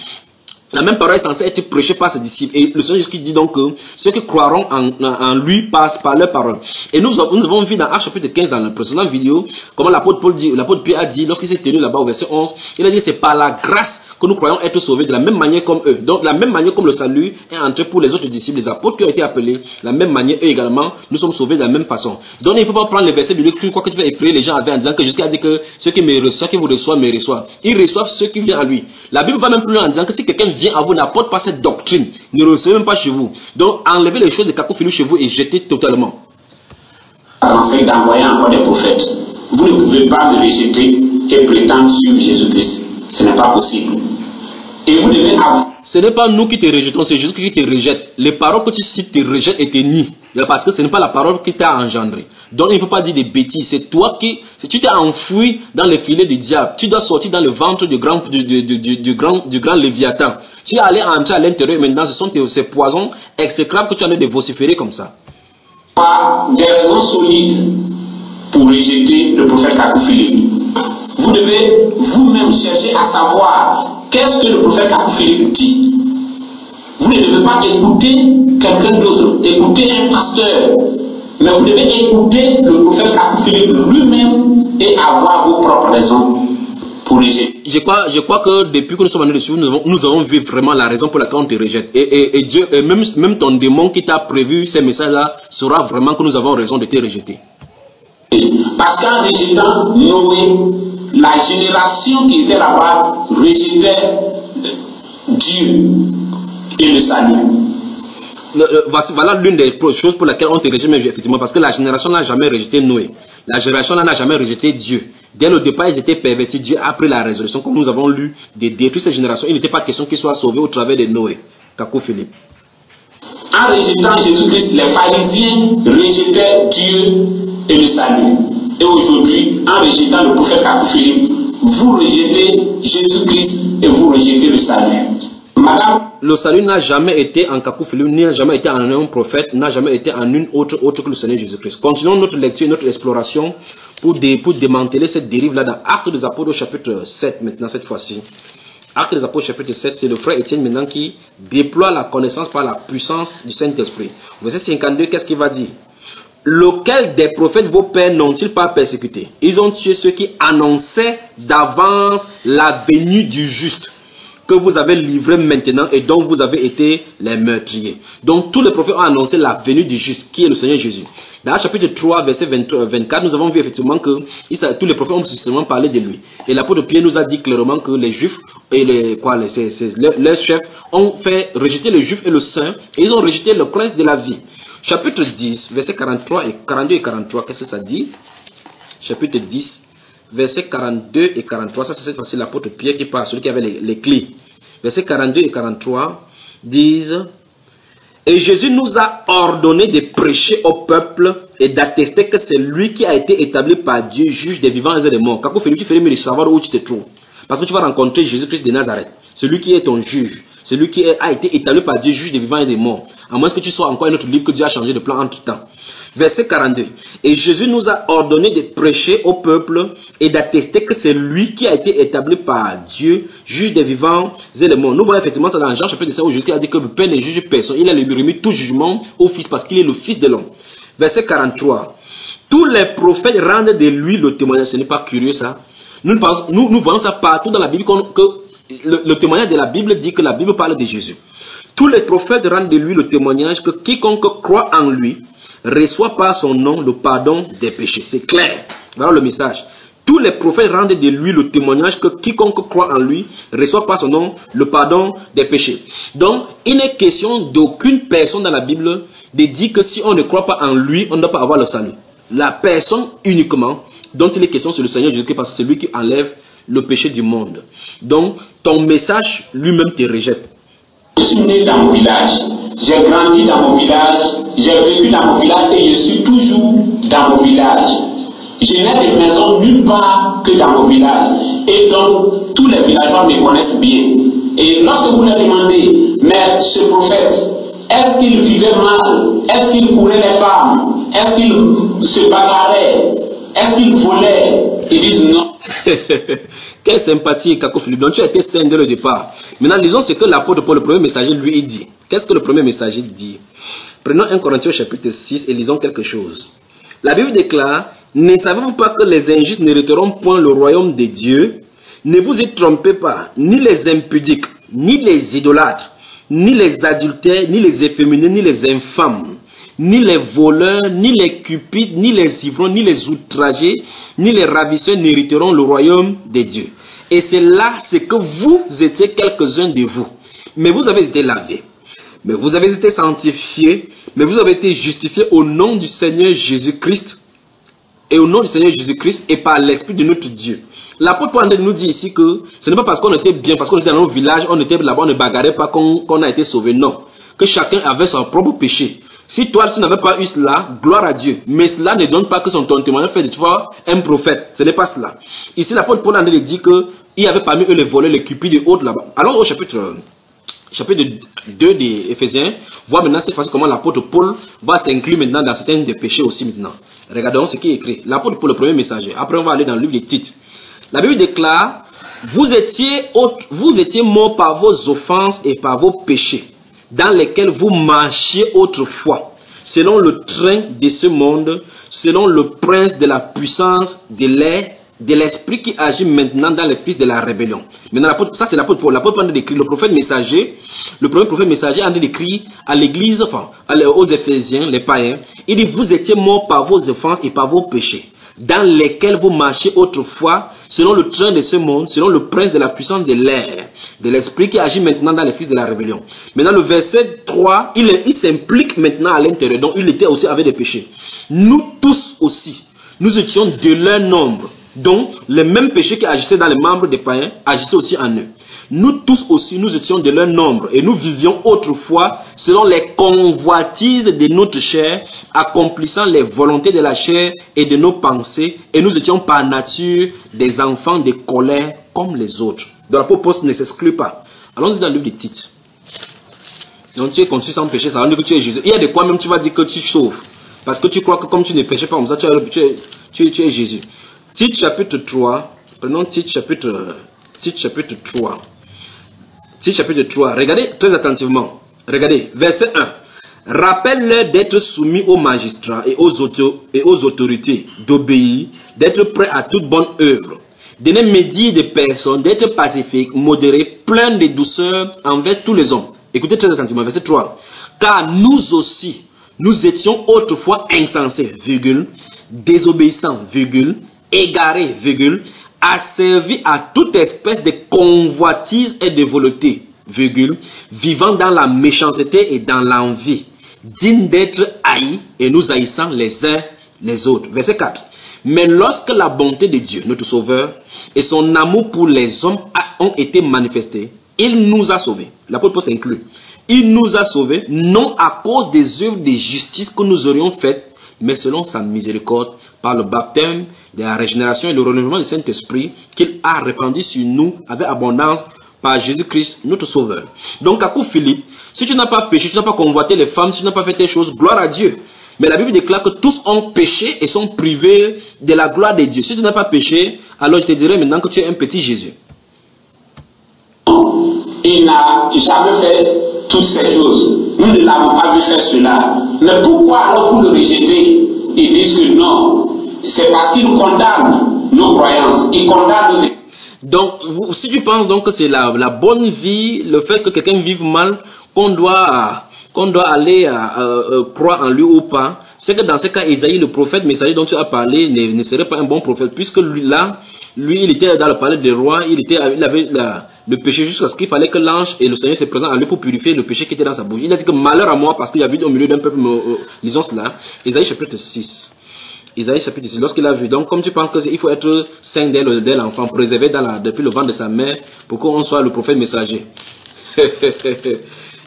S1: La même parole est censée être prêchée par ses disciples. Et le Seigneur Jésus dit donc que ceux qui croiront en lui passent par leur parole. Et nous avons vu dans Actes chapitre 15, dans la précédente vidéo, comment l'apôtre Pierre a dit, lorsqu'il s'est tenu là-bas au verset 11, il a dit c'est par la grâce que nous croyons être sauvés de la même manière comme eux. Donc, de la même manière comme le salut est entré pour les autres disciples, les apôtres qui ont été appelés, de la même manière, eux également, nous sommes sauvés de la même façon. Donc, il ne faut pas prendre les versets bibliques, tu crois que tu vas effrayer les gens avec en disant que Jésus a dit que ceux qui vous reçoivent, me reçoivent. Ils reçoivent ceux qui viennent à lui. La Bible va même plus loin en disant que si quelqu'un vient à vous, n'apporte pas cette doctrine, ne recevez même pas chez vous. Donc, enlevez les choses de Kakou Philippe chez vous et jetez totalement.
S3: Conseil d'envoyer encore des prophètes. Vous ne pouvez pas me rejeter et prétendre suivre Jésus-Christ. Ce n'est pas possible. Et vous devez avoir...
S1: Ce n'est pas nous qui te rejetons, c'est Jésus qui te rejette. Les paroles que tu cites te rejettent et te nient. Parce que ce n'est pas la parole qui t'a engendré. Donc il ne faut pas dire des bêtises. C'est toi qui... Tu t'es enfoui dans les filets du diable. Tu dois sortir dans le ventre du grand Léviathan. Tu es allé entrer à l'intérieur. Maintenant, ce sont ces poisons exécrables que tu as de vociférer comme ça.
S3: Des raisons solides pour rejeter le prophète Kakou Philippe. Vous devez vous-même chercher à savoir qu'est-ce que le prophète Kakou Philippe dit. Vous ne devez pas écouter quelqu'un d'autre, écouter un pasteur, mais vous devez écouter le prophète Kakou Philippe lui-même et avoir vos propres raisons pour rejeter.
S1: Je crois que depuis que nous sommes venus dessus, nous avons vu vraiment la raison pour laquelle on te rejette. Et Dieu, même ton démon qui t'a prévu ces messages-là, saura vraiment que nous avons raison de te rejeter.
S3: Parce qu'en rejetant Noé, la génération qui était là-bas rejetait Dieu et le salut.
S1: Voilà l'une des choses pour lesquelles on te rejette, mais effectivement, parce que la génération n'a jamais rejeté Noé. La génération n'a jamais rejeté Dieu. Dès le départ, ils étaient pervertis. Dieu a pris la résolution, comme nous avons lu, de détruire cette génération. Il n'était pas question qu'ils soient sauvés au travers de Noé. Kakou Philippe.
S3: En rejetant Jésus-Christ, les pharisiens rejetaient Dieu et le salut. Et aujourd'hui, en rejetant le prophète Kakou Philippe, vous rejetez Jésus-Christ et vous rejetez le salut. Madame,
S1: le salut n'a jamais été en Kakou Philippe, n'a jamais été en un prophète, n'a jamais été en une autre que le Seigneur Jésus-Christ. Continuons notre lecture, notre exploration pour démanteler cette dérive-là dans Actes des Apôtres chapitre 7 maintenant cette fois-ci. Actes des Apôtres chapitre 7, c'est le frère Étienne maintenant qui déploie la connaissance par la puissance du Saint-Esprit. Verset 52, qu'est-ce qu'il va dire? Lequel des prophètes vos pères n'ont-ils pas persécuté? Ils ont tué ceux qui annonçaient d'avance la venue du juste, que vous avez livré maintenant et dont vous avez été les meurtriers. Donc tous les prophètes ont annoncé la venue du juste, qui est le Seigneur Jésus. Dans le chapitre 3, verset 24, nous avons vu effectivement que tous les prophètes ont justement parlé de lui. Et l'apôtre Pierre nous a dit clairement que les Juifs et leurs chefs ont fait rejeter le Juif et le Saint, et ils ont rejeté le prince de la vie. Chapitre 10, versets 42 et 43, qu'est-ce que ça dit? Chapitre 10, versets 42 et 43, ça c'est cette fois-ci l'apôtre Pierre qui parle, celui qui avait les clés. Versets 42 et 43 disent: et Jésus nous a ordonné de prêcher au peuple et d'attester que c'est lui qui a été établi par Dieu, juge des vivants et des morts. Kako Philippe, tu fais mieux de savoir où tu te trouves. Parce que tu vas rencontrer Jésus-Christ de Nazareth, celui qui est ton juge, celui qui a été établi par Dieu, juge des vivants et des morts. À moins que tu sois encore un autre livre que Dieu a changé de plan entre temps. Verset 42. Et Jésus nous a ordonné de prêcher au peuple et d'attester que c'est lui qui a été établi par Dieu, juge des vivants et des morts. Nous voyons effectivement ça dans Jean chapitre 7 où Jésus a dit que le Père ne juge personne. Il a remis tout jugement au Fils parce qu'il est le Fils de l'homme. Verset 43. Tous les prophètes rendent de lui le témoignage. Ce n'est pas curieux ça. Nous voyons ça partout dans la Bible que le témoignage de la Bible dit que la Bible parle de Jésus. Tous les prophètes rendent de lui le témoignage que quiconque croit en lui reçoit par son nom le pardon des péchés. C'est clair. Voilà le message. Tous les prophètes rendent de lui le témoignage que quiconque croit en lui reçoit par son nom le pardon des péchés. Donc, il n'est question d'aucune personne dans la Bible de dire que si on ne croit pas en lui, on ne doit pas avoir le salut. La personne uniquement dont il est question, c'est le Seigneur Jésus-Christ parce que c'est lui qui enlève le péché du monde. Donc, ton message lui-même te rejette.
S3: Je suis né dans mon village, j'ai grandi dans mon village, j'ai vécu dans mon village et je suis toujours dans mon village. Je n'ai de maison nulle part que dans mon village. Et donc, tous les villageois me connaissent bien. Et lorsque vous leur demandez, mais ce prophète, est-ce qu'il vivait mal? Est-ce qu'il courait les femmes? Est-ce qu'il se bagarrait? Est-ce qu'il volait? Ils disent non.
S1: Quelle sympathie, Kako Philippe. Donc tu as été saint dès le départ. Maintenant, lisons ce que l'apôtre Paul, le premier messager, lui dit. Qu'est-ce que le premier messager dit? Prenons 1 Corinthiens chapitre 6 et lisons quelque chose. La Bible déclare: ne savez-vous pas que les injustes n'hériteront point le royaume de Dieu? Ne vous y trompez pas, ni les impudiques, ni les idolâtres, ni les adultères, ni les efféminés, ni les infâmes, ni les voleurs, ni les cupides, ni les ivrognes, ni les outragés, ni les ravisseurs n'hériteront le royaume de Dieu. Et c'est là ce que vous étiez quelques-uns de vous. Mais vous avez été lavés, mais vous avez été sanctifiés, mais vous avez été justifiés au nom du Seigneur Jésus-Christ, et au nom du Seigneur Jésus-Christ et par l'Esprit de notre Dieu. L'apôtre Paul nous dit ici que ce n'est pas parce qu'on était bien, parce qu'on était dans nos villages, on était là-bas, on ne bagarrait pas qu'on a été sauvé. Non, que chacun avait son propre péché. Si toi, tu n'avais pas eu cela, gloire à Dieu. Mais cela ne donne pas que ton témoignage fait de toi un prophète. Ce n'est pas cela. Ici, l'apôtre Paul dit qu'il y avait parmi eux les voleurs, les cupides et autres là-bas. Allons au chapitre 2 des Éphésiens. Voir maintenant cette fois-ci comment l'apôtre Paul va s'inclure maintenant dans certains des péchés aussi maintenant. Regardons ce qui est écrit. L'apôtre Paul, le premier messager. Après, on va aller dans le livre des Tites. La Bible déclare: vous étiez morts par vos offenses et par vos péchés, dans lesquels vous marchiez autrefois, selon le train de ce monde, selon le prince de la puissance de l'air, de l'esprit qui agit maintenant dans les fils de la rébellion. Maintenant, ça c'est l'apôtre Paul. L'apôtre Paul a décrit, le prophète messager, le premier prophète messager a décrit à l'église, enfin, aux Éphésiens, les païens, il dit: vous étiez morts par vos offenses et par vos péchés, dans lesquels vous marchiez autrefois, selon le train de ce monde, selon le prince de la puissance de l'air, de l'esprit qui agit maintenant dans les fils de la rébellion. Maintenant, le verset 3, il s'implique maintenant à l'intérieur, donc il était aussi avec des péchés. Nous tous aussi, nous étions de leur nombre, donc les mêmes péchés qui agissaient dans les membres des païens agissaient aussi en eux. Nous tous aussi, nous étions de leur nombre et nous vivions autrefois selon les convoitises de notre chair, accomplissant les volontés de la chair et de nos pensées, et nous étions par nature des enfants de colère comme les autres. Donc l'apôtre Paul ne s'exclut pas. Allons dans le livre des Tites. Donc tu es conçu sans péché, ça veut dire que tu es Jésus. Il y a de quoi même tu vas dire que tu sauves, parce que tu crois que comme tu ne péchais pas comme ça, tu es Jésus. Tite chapitre 3, prenons Tite chapitre 3. Tite chapitre 3, regardez très attentivement. Regardez, verset 1. Rappelle-leur d'être soumis aux magistrats et aux autorités, d'obéir, d'être prêts à toute bonne œuvre, de ne médire de personne, d'être pacifique, modéré, plein de douceur envers tous les hommes. Écoutez très attentivement, verset 3. Car nous aussi, nous étions autrefois insensés, désobéissants, égarés, asservis à toute espèce de convoitise et de volonté, vivant dans la méchanceté et dans l'envie. dignes d'être haïs et nous haïssant les uns les autres. Verset 4. Mais lorsque la bonté de Dieu, notre Sauveur, et son amour pour les hommes ont été manifestés, il nous a sauvés. L'apôtre Paul s'inclut. Il nous a sauvés, non à cause des œuvres de justice que nous aurions faites, mais selon sa miséricorde, par le baptême de la régénération et le renouvellement du Saint-Esprit qu'il a répandu sur nous avec abondance par Jésus-Christ, notre Sauveur. Donc, à coup Philippe, si tu n'as pas péché, tu n'as pas convoité les femmes, si tu n'as pas fait tes choses, gloire à Dieu. Mais la Bible déclare que tous ont péché et sont privés de la gloire de Dieu. Si tu n'as pas péché, alors je te dirais maintenant que tu es un petit Jésus.
S3: Il n'a jamais fait toutes ces choses. Nous ne l'avons pas vu faire cela. Mais pourquoi alors vous le rejetez? Ils disent que non. C'est parce qu'il condamne nos croyances. Il condamne nos...
S1: Donc, si tu penses donc que c'est la bonne vie, le fait que quelqu'un vive mal, qu'on doit aller croire en lui ou pas, c'est que dans ce cas, Isaïe, le prophète messager dont tu as parlé, ne serait pas un bon prophète, puisque lui, il était dans le palais des rois, il avait le péché jusqu'à ce qu'il fallait que l'ange et le Seigneur se présentent à lui pour purifier le péché qui était dans sa bouche. Il a dit que malheur à moi parce qu'il habite au milieu d'un peuple, lisons cela, Isaïe chapitre 6. Isaïe chapitre 6, lorsqu'il a vu, donc comme tu penses qu'il faut être saint dès l'enfant, préservé depuis le ventre de sa mère, pour qu'on soit le prophète messager.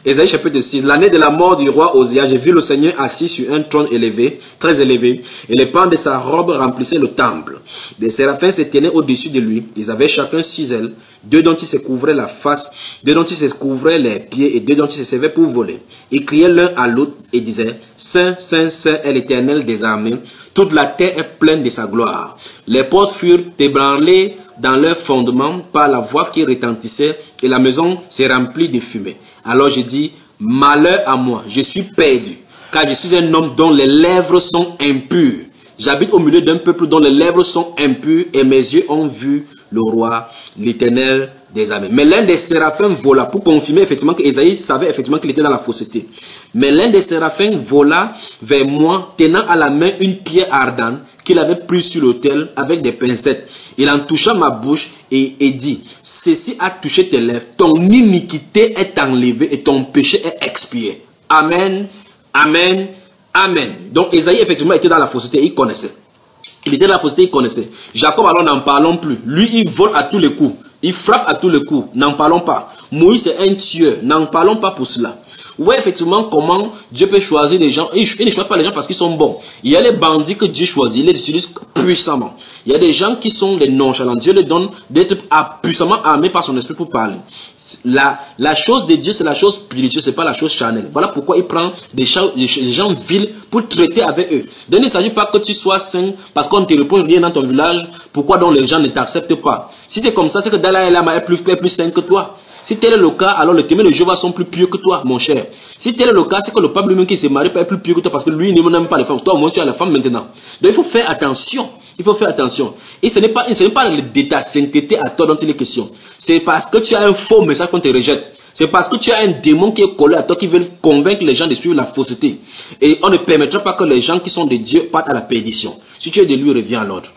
S1: Isaïe chapitre 6, l'année de la mort du roi Osia, j'ai vu le Seigneur assis sur un trône élevé, très élevé, et les pans de sa robe remplissaient le temple. Des séraphins se tenaient au-dessus de lui, ils avaient chacun 6 ailes, 2 dont ils se couvraient la face, 2 dont ils se couvraient les pieds, et 2 dont ils se servaient pour voler. Ils criaient l'un à l'autre et disaient, Saint, Saint, Saint est l'Éternel des armées, toute la terre est pleine de sa gloire. Les portes furent ébranlées dans leur fondement par la voix qui retentissait et la maison s'est remplie de fumée. Alors je dis, malheur à moi, je suis perdu, car je suis un homme dont les lèvres sont impures. J'habite au milieu d'un peuple dont les lèvres sont impures et mes yeux ont vu le roi, l'Éternel des armées. Mais l'un des séraphins vola pour confirmer effectivement que Isaïe savait effectivement qu'il était dans la fausseté. Mais l'un des séraphins vola vers moi, tenant à la main une pierre ardente qu'il avait prise sur l'autel avec des pincettes. Il en toucha ma bouche et dit, ceci a touché tes lèvres, ton iniquité est enlevée et ton péché est expié. Amen, amen, amen. Donc Isaïe effectivement était dans la fausseté, il connaissait. Il était dans la fausseté, il connaissait. Jacob alors n'en parlons plus. Lui il vole à tous les coups. Il frappe à tous les coups, n'en parlons pas. Moïse c'est un tueur, n'en parlons pas pour cela. Vous voyez effectivement comment Dieu peut choisir les gens. Il ne choisit pas les gens parce qu'ils sont bons. Il y a les bandits que Dieu choisit, il les utilise puissamment. Il y a des gens qui sont les nonchalants. Dieu les donne d'être puissamment armés par son esprit pour parler. La chose de Dieu, c'est la chose spirituelle, c'est pas la chose charnelle. Voilà pourquoi il prend des gens vils pour traiter avec eux. Donc il ne s'agit pas que tu sois saint parce qu'on ne te reproche rien dans ton village. Pourquoi donc les gens ne t'acceptent pas? Si c'est comme ça, c'est que Dalai Lama est plus saint que toi. Si tel est le cas, alors les témoins de Jéhovah sont plus pieux que toi, mon cher. Si tel est le cas, c'est que le pape lui-même qui se marie est plus pieux que toi parce que lui, il n'aime pas les femmes. Toi, au moins, tu as la femme maintenant. Donc il faut faire attention. Il faut faire attention. Et ce n'est pas de ta sainteté à toi dont il est question. C'est parce que tu as un faux message qu'on te rejette. C'est parce que tu as un démon qui est collé à toi qui veut convaincre les gens de suivre la fausseté. Et on ne permettra pas que les gens qui sont de Dieu partent à la perdition. Si tu es de lui, reviens à l'ordre.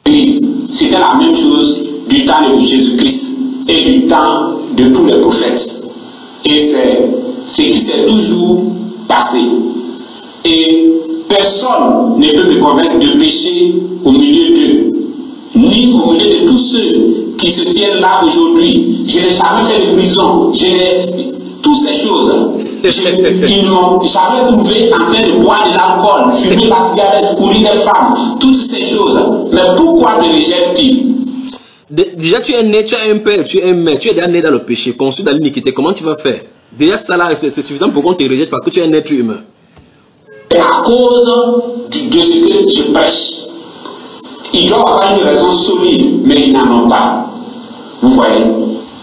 S3: C'était la même chose du temps de Jésus-Christ et du temps de tous les prophètes. Et c'est ce qui s'est toujours passé. Et personne ne peut me convaincre de péché au milieu d'eux, ni au milieu de tous ceux qui se tiennent là aujourd'hui. Je n'ai jamais fait de prison, toutes ces choses. Ils n'ont jamais trouvé en train de boire de l'alcool, fumer la cigarette, courir des femmes, toutes ces choses. Mais pourquoi me rejettent-ils?
S1: Déjà tu es né, tu as un père, tu es un mère, tu es déjà né dans le péché, conçu dans l'iniquité. Comment tu vas faire? Déjà ça là, c'est suffisant pour qu'on te rejette parce que tu es un être humain.
S3: Et à cause de ce que je prêche, ils doivent avoir une raison solide, mais ils n'en ont pas. Vous voyez?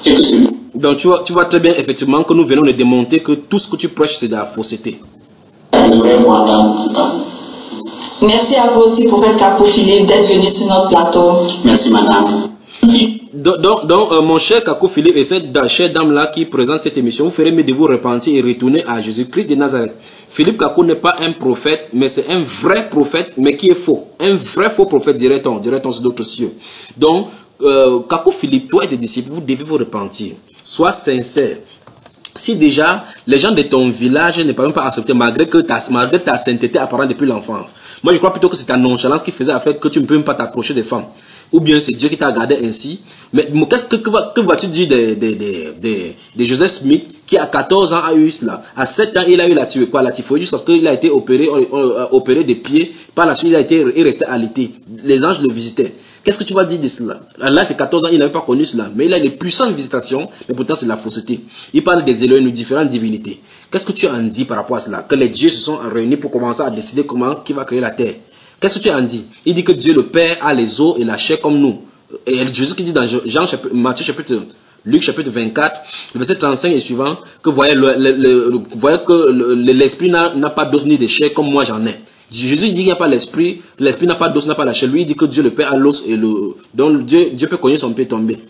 S3: Et que c'est...
S1: Donc tu vois très bien effectivement que nous venons de démontrer que tout ce que tu prêches c'est de la fausseté.
S2: Merci à vous aussi, prophète Kakou Philippe, d'être venu sur notre plateau.
S3: Merci madame.
S1: Donc mon cher Kakou Philippe et cette chère dame-là qui présente cette émission, vous ferez mieux de vous repentir et retourner à Jésus-Christ de Nazareth. Philippe Kakou n'est pas un prophète, mais c'est un vrai prophète, mais qui est faux. Un vrai faux prophète, dirait-on sur d'autres cieux. Donc, Kakou Philippe, toi et tes disciples, vous devez vous repentir. Sois sincère. Si déjà les gens de ton village ne peuvent pas accepter malgré ta sainteté apparente depuis l'enfance, moi je crois plutôt que c'est ta nonchalance qui faisait afin que tu ne peux même pas t'approcher des femmes. Ou bien c'est Dieu qui t'a gardé ainsi. Mais que vas-tu dire de Joseph Smith qui à 14 ans a eu cela. À 7 ans il a eu la typhoïde parce qu'il a été opéré des pieds. Par la suite il est resté alité. Les anges le visitaient. Qu'est-ce que tu vas dire de cela? À l'âge de 14 ans, il n'avait pas connu cela. Mais il a une puissante visitation, mais pourtant c'est la fausseté. Il parle des Elohim, de différentes divinités. Qu'est-ce que tu en dis par rapport à cela? Que les dieux se sont réunis pour commencer à décider qui va créer la terre. Qu'est-ce que tu en dis? Il dit que Dieu le Père a les os et la chair comme nous. Et Jésus qui dit dans Luc chapitre 24, le verset 35 et suivant, que voyez que l'esprit n'a pas d'os ni de chair comme moi j'en ai. Jésus dit qu'il n'y a pas l'esprit n'a pas d'os, n'a pas la chair. Lui il dit que Dieu le Père a l'os et donc Dieu peut cogner son pied tombé.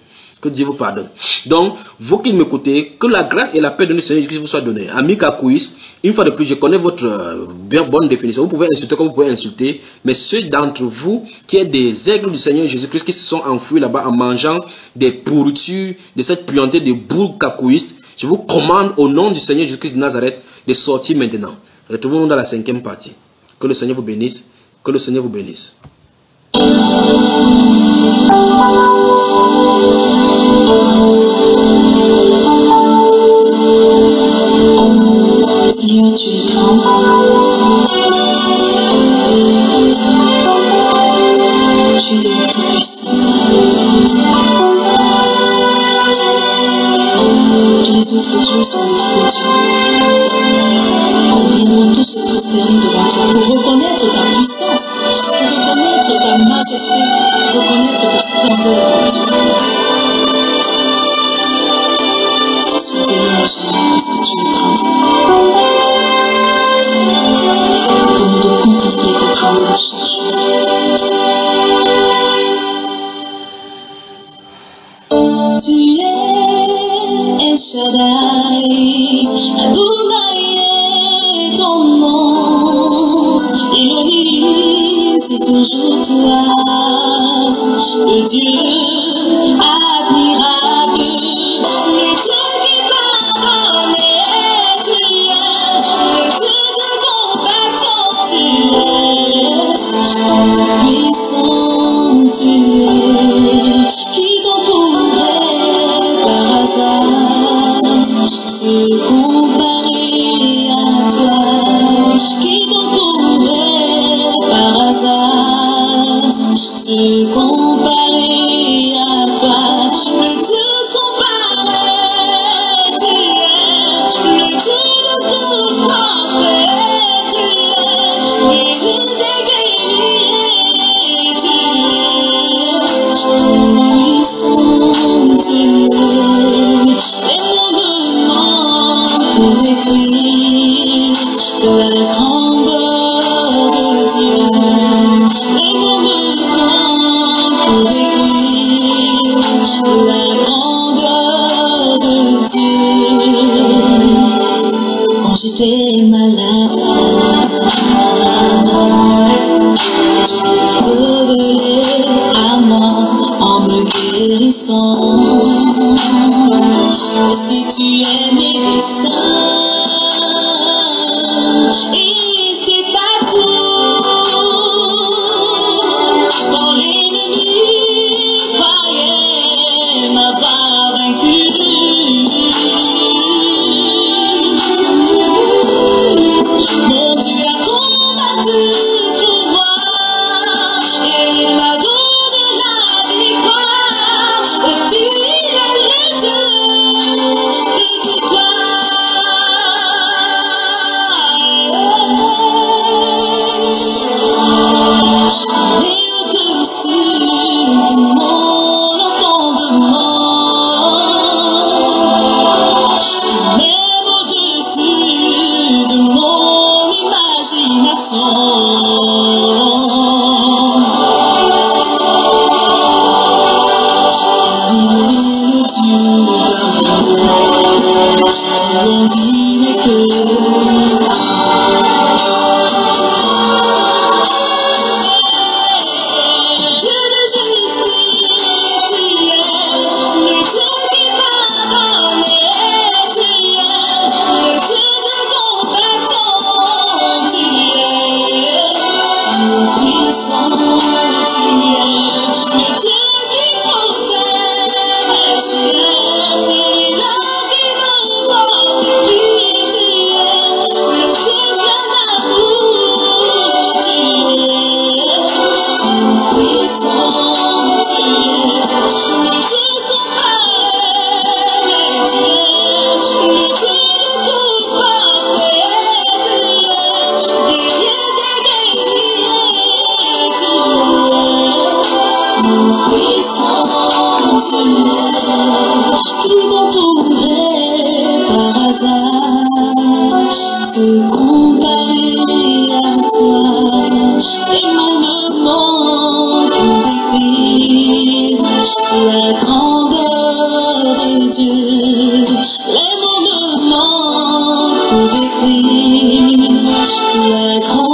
S1: Que Dieu vous pardonne. Donc, vous qui m'écoutez, que la grâce et la paix de notre Seigneur Jésus vous soient données. Ami Kakouis, une fois de plus, je connais votre bien bonne définition. Vous pouvez insulter comme vous pouvez insulter, mais ceux d'entre vous qui êtes des aigles du Seigneur Jésus-Christ qui se sont enfouis là-bas en mangeant des pourritures, de cette puanteur de bourg Kakouis, je vous commande au nom du Seigneur Jésus-Christ de Nazareth de sortir maintenant. Retrouvons-nous dans la 5e partie. Que le Seigneur vous bénisse. Que le Seigneur vous bénisse.
S2: Seigneur, tu es grand. Tu es le Tout-Puissant. Tous les autres dieux sont des faux dieux. Nous viendrons tous se prosterner devant toi pour reconnaître ta puissance, pour reconnaître ta majesté, pour reconnaître ta splendeur, Dieu. Sois béni, Seigneur, parce que tu es grand. Donne-nous de contempler tes travaux chaque jour. Tu es El Shaddai, Adonai est ton nom. Elohim, c'est toujours toi, le Dieu admirable, le Dieu qui pardonne et tu es, le Dieu de compassion tu es, puissant tu es, qui t'en pourrait par hasard se comparer à toi, qui t'en pourrait par hasard se comparer à toi, le Dieu sans pareil tu es, le Dieu de toute force tu es, mérite d'égalité tu es, puissant tu es, et mon demande pour écrire les grands